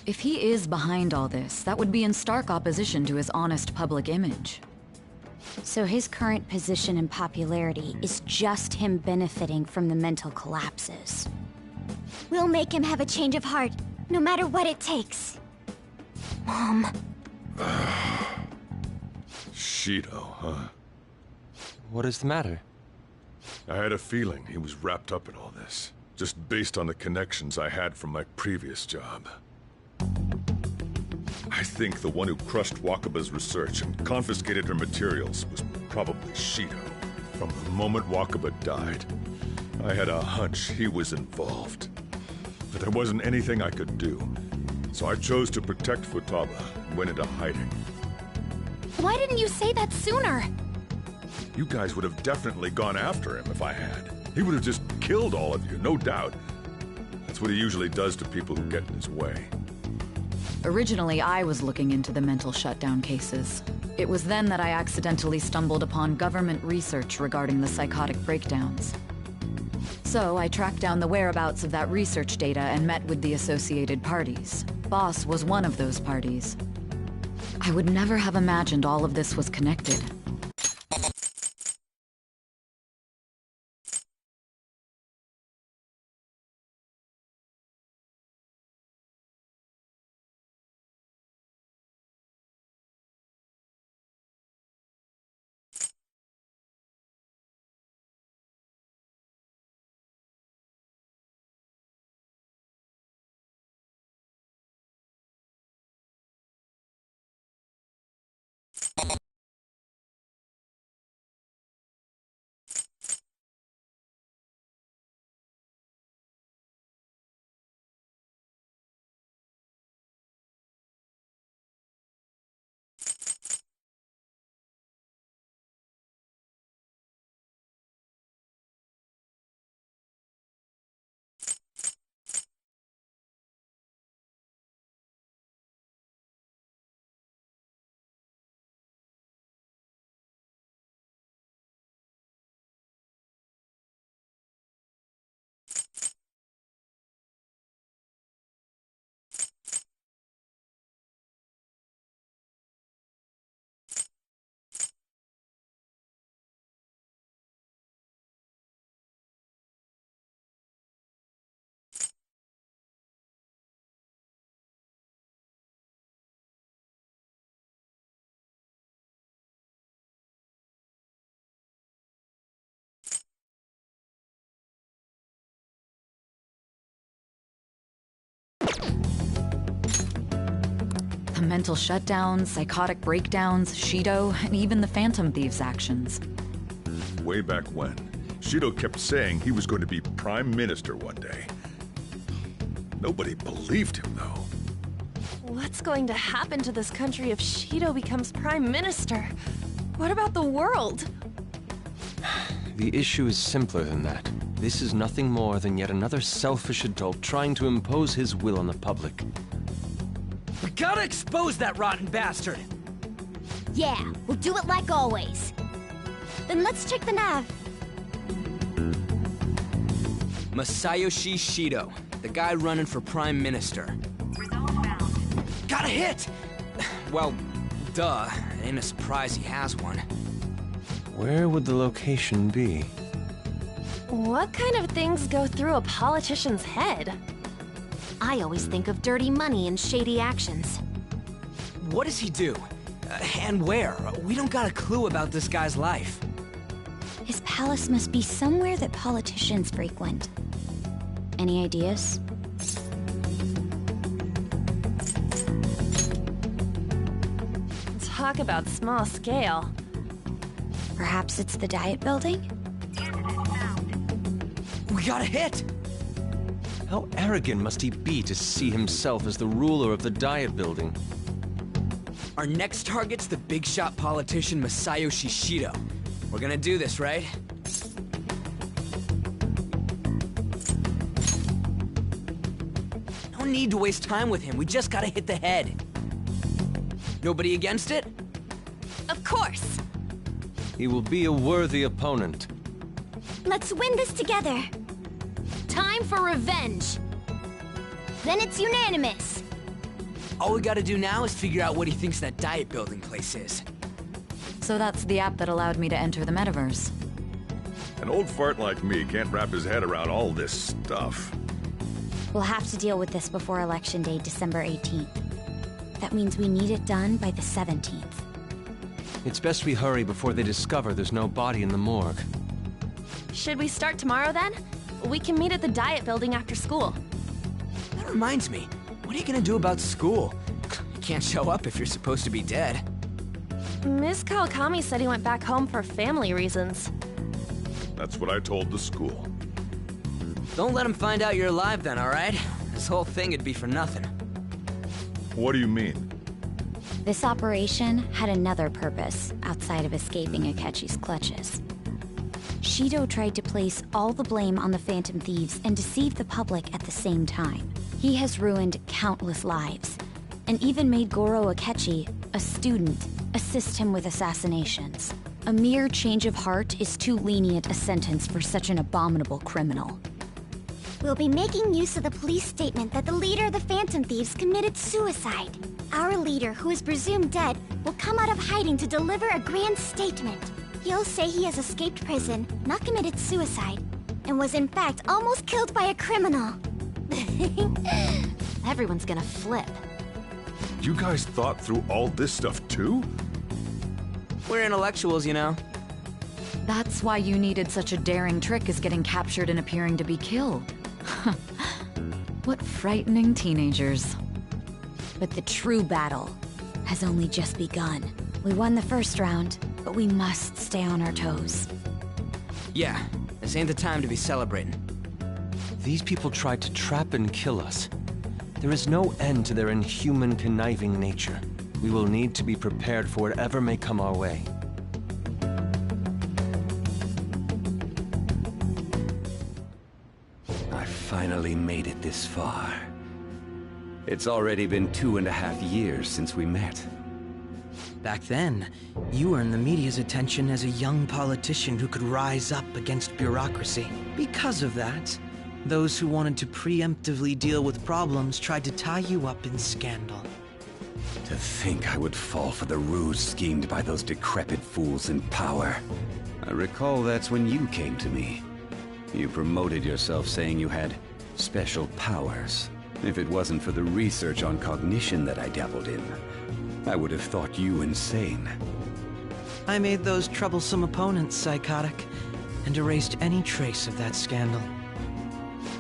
If he is behind all this, that would be in stark opposition to his honest public image. So his current position and popularity is just him benefiting from the mental collapses. We'll make him have a change of heart, no matter what it takes. Mom. Shido, huh? What is the matter? I had a feeling he was wrapped up in all this, just based on the connections I had from my previous job. I think the one who crushed Wakaba's research and confiscated her materials was probably Shido. From the moment Wakaba died, I had a hunch he was involved. But there wasn't anything I could do, so I chose to protect Futaba and went into hiding. Why didn't you say that sooner? You guys would have definitely gone after him if I had. He would have just killed all of you, no doubt. That's what he usually does to people who get in his way. Originally, I was looking into the mental shutdown cases. It was then that I accidentally stumbled upon government research regarding the psychotic breakdowns. So I tracked down the whereabouts of that research data and met with the associated parties. Boss was one of those parties. I would never have imagined all of this was connected. The mental shutdowns, psychotic breakdowns, Shido, and even the Phantom Thieves' actions. Way back when, Shido kept saying he was going to be Prime Minister one day. Nobody believed him, though. What's going to happen to this country if Shido becomes Prime Minister? What about the world? The issue is simpler than that. This is nothing more than yet another selfish adult trying to impose his will on the public. We gotta expose that rotten bastard! Yeah, we'll do it like always. Then let's check the nav. Masayoshi Shido, the guy running for Prime Minister. Got a hit! Well, duh. Ain't a surprise he has one. Where would the location be? What kind of things go through a politician's head? I always think of dirty money and shady actions. What does he do? And where? We don't got a clue about this guy's life. His palace must be somewhere that politicians frequent. Any ideas? Talk about small scale. Perhaps it's the Diet Building? We got a hit! How arrogant must he be to see himself as the ruler of the Diet Building? Our next target's the big shot politician Masayoshi Shido. We're gonna do this, right? need to waste time with him. We just gotta hit the head. Nobody against it? Of course. He will be a worthy opponent. Let's win this together. Time for revenge. Then it's unanimous. All we gotta do now is figure out what he thinks that diet building place is. So that's the app that allowed me to enter the metaverse. An old fart like me can't wrap his head around all this stuff. We'll have to deal with this before Election Day, December 18th. That means we need it done by the 17th. It's best we hurry before they discover there's no body in the morgue. Should we start tomorrow then? We can meet at the diet building after school. That reminds me, what are you gonna do about school? You can't show up if you're supposed to be dead. Ms. Kawakami said he went back home for family reasons. That's what I told the school. Don't let him find out you're alive then, alright? This whole thing would be for nothing. What do you mean? This operation had another purpose outside of escaping Akechi's clutches. Shido tried to place all the blame on the Phantom Thieves and deceive the public at the same time. He has ruined countless lives, and even made Goro Akechi, a student, assist him with assassinations. A mere change of heart is too lenient a sentence for such an abominable criminal. We'll be making use of the police statement that the leader of the Phantom Thieves committed suicide. Our leader, who is presumed dead, will come out of hiding to deliver a grand statement. He'll say he has escaped prison, not committed suicide, and was in fact almost killed by a criminal. Everyone's gonna flip. You guys thought through all this stuff too? We're intellectuals, you know. That's why you needed such a daring trick as getting captured and appearing to be killed. What frightening teenagers. But the true battle has only just begun. We won the first round, but we must stay on our toes. Yeah, this ain't the time to be celebrating. These people tried to trap and kill us. There is no end to their inhuman, conniving nature. We will need to be prepared for whatever may come our way. I finally made it this far. It's already been 2.5 years since we met. Back then, you earned the media's attention as a young politician who could rise up against bureaucracy. Because of that, those who wanted to preemptively deal with problems tried to tie you up in scandal. To think I would fall for the ruse schemed by those decrepit fools in power. I recall that's when you came to me. You promoted yourself saying you had special powers. If it wasn't for the research on cognition that I dabbled in, I would have thought you insane. I made those troublesome opponents psychotic, and erased any trace of that scandal.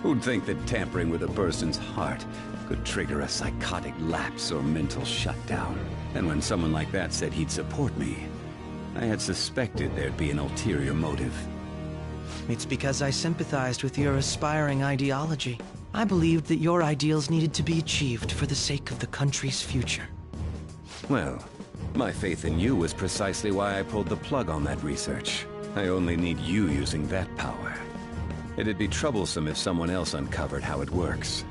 Who'd think that tampering with a person's heart could trigger a psychotic lapse or mental shutdown? And when someone like that said he'd support me, I had suspected there'd be an ulterior motive. It's because I sympathized with your aspiring ideology. I believed that your ideals needed to be achieved for the sake of the country's future. Well, my faith in you was precisely why I pulled the plug on that research. I only need you using that power. It'd be troublesome if someone else uncovered how it works.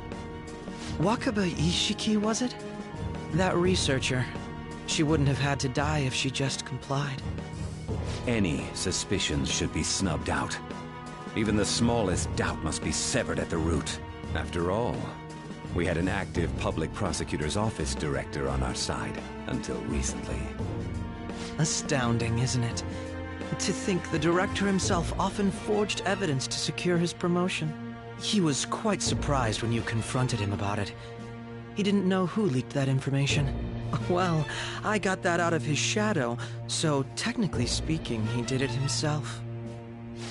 Wakaba Ishiki, was it? That researcher. She wouldn't have had to die if she just complied. Any suspicions should be snubbed out. Even the smallest doubt must be severed at the root. After all, we had an active public prosecutor's office director on our side, until recently. Astounding, isn't it? To think the director himself often forged evidence to secure his promotion. He was quite surprised when you confronted him about it. He didn't know who leaked that information. Well, I got that out of his shadow, so technically speaking, he did it himself.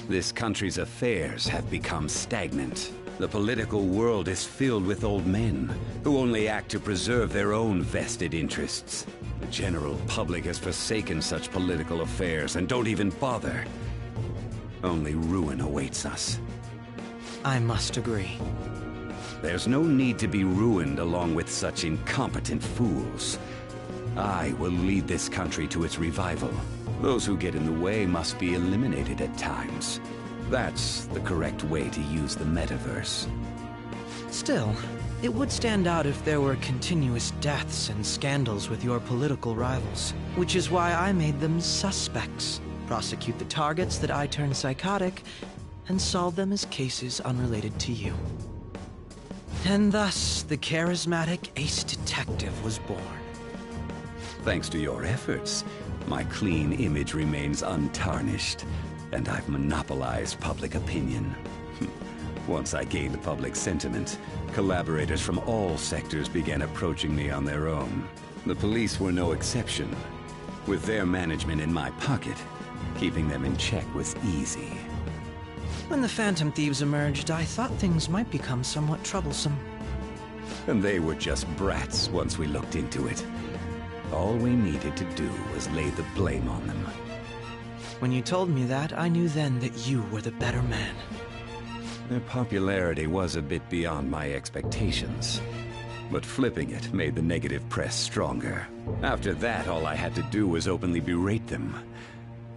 This country's affairs have become stagnant. The political world is filled with old men who only act to preserve their own vested interests. The general public has forsaken such political affairs and don't even bother. Only ruin awaits us. I must agree. There's no need to be ruined along with such incompetent fools. I will lead this country to its revival. Those who get in the way must be eliminated at times. That's the correct way to use the metaverse. Still, It would stand out if there were continuous deaths and scandals with your political rivals, which is why I made them suspects. Prosecute the targets that I turn psychotic, and solve them as cases unrelated to you. And thus, the charismatic ace detective was born. Thanks to your efforts, my clean image remains untarnished, and I've monopolized public opinion. Once I gained public sentiment, collaborators from all sectors began approaching me on their own. The police were no exception. With their management in my pocket, keeping them in check was easy. When the Phantom Thieves emerged, I thought things might become somewhat troublesome. And they were just brats once we looked into it. All we needed to do was lay the blame on them. When you told me that, I knew then that you were the better man. Their popularity was a bit beyond my expectations, but flipping it made the negative press stronger. After that, all I had to do was openly berate them.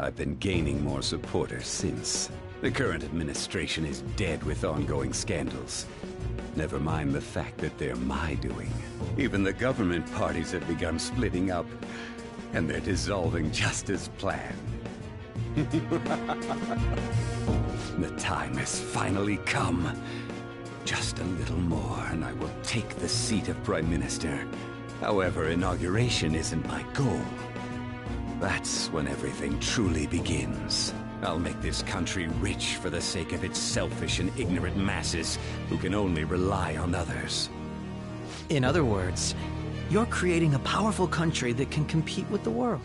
I've been gaining more supporters since. The current administration is dead with ongoing scandals. Never mind the fact that they're my doing. Even the government parties have begun splitting up, and they're dissolving just as planned. The time has finally come. Just a little more, and I will take the seat of Prime Minister. However, inauguration isn't my goal. That's when everything truly begins. I'll make this country rich for the sake of its selfish and ignorant masses who can only rely on others. In other words, you're creating a powerful country that can compete with the world.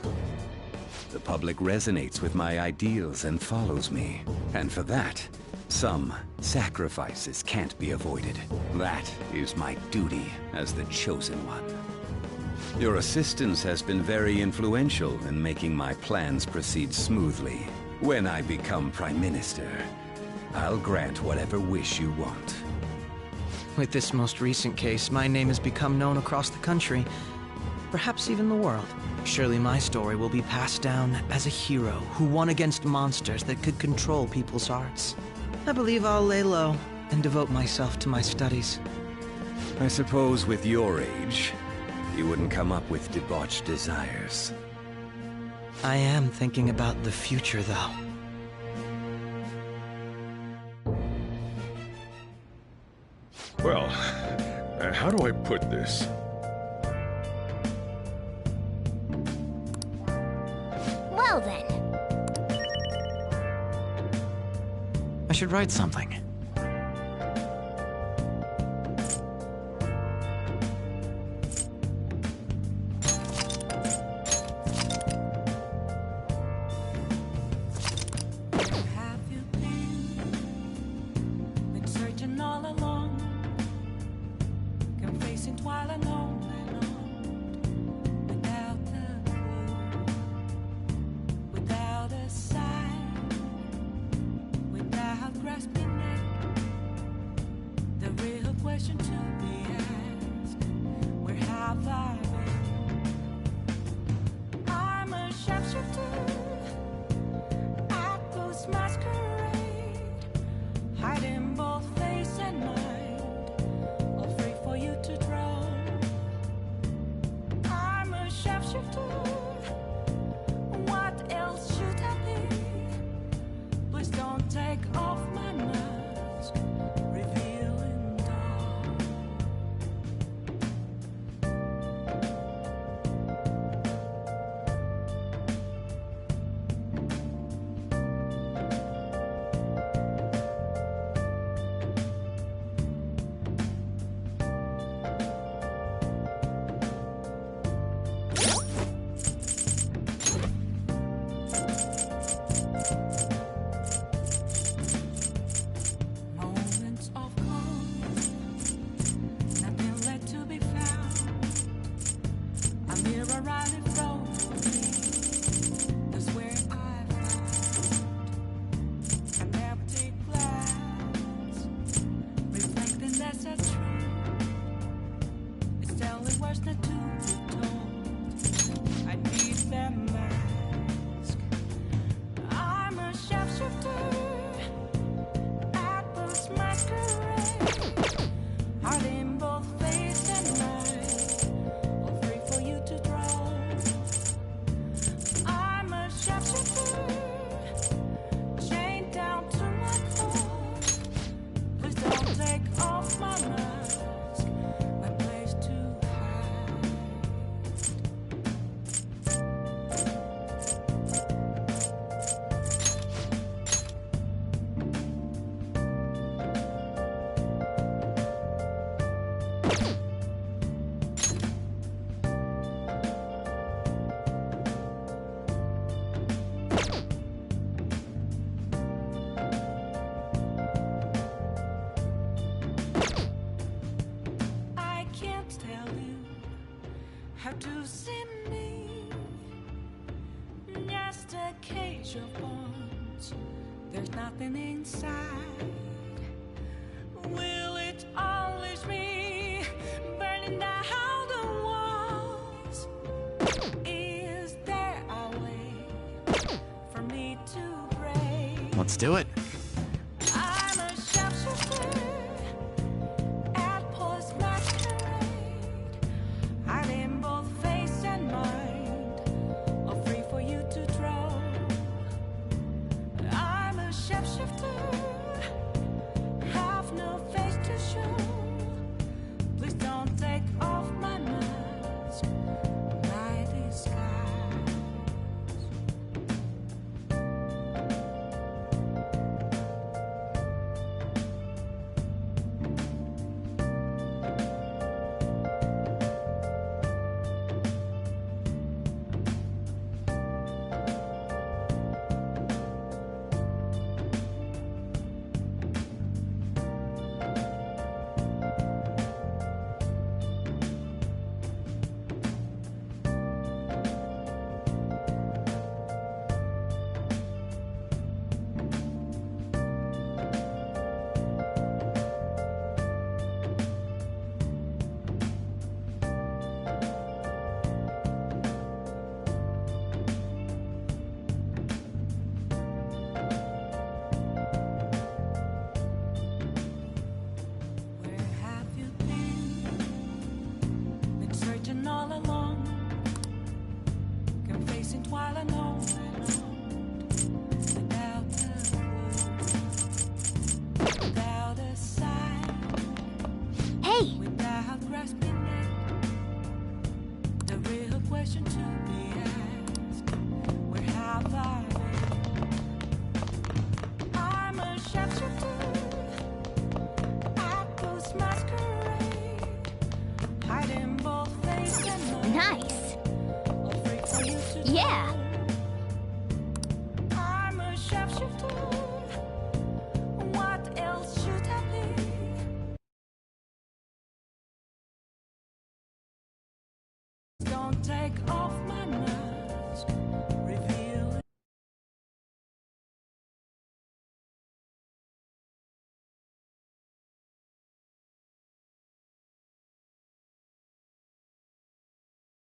The public resonates with my ideals and follows me. And for that, some sacrifices can't be avoided. That is my duty as the chosen one. Your assistance has been very influential in making my plans proceed smoothly. When I become Prime Minister, I'll grant whatever wish you want. With this most recent case, my name has become known across the country, perhaps even the world. Surely my story will be passed down as a hero who won against monsters that could control people's hearts. I believe I'll lay low and devote myself to my studies. I suppose with your age, you wouldn't come up with debauched desires. I am thinking about the future, though. Well, how do I put this? Well then. I should write something. Grasping at a cage of bones. There's nothing inside. Will it always be burning down the walls? Is there a way for me to break? Let's do it. I'm a sharpshooter at Paul's masquerade. I'm in both face and mind, all free for you to draw. I'm a shapeshifter, have no face to show. Please don't take off my mask, my disguise. All along, confessing while alone, without a clue, without a sign. Hey! Without grasping it, the real question to be asked: where have I been? I'm a shapeshifter at those masquerade, hiding both. Nice. Yeah. I'm a shapeshifter. What else should I be? Don't take off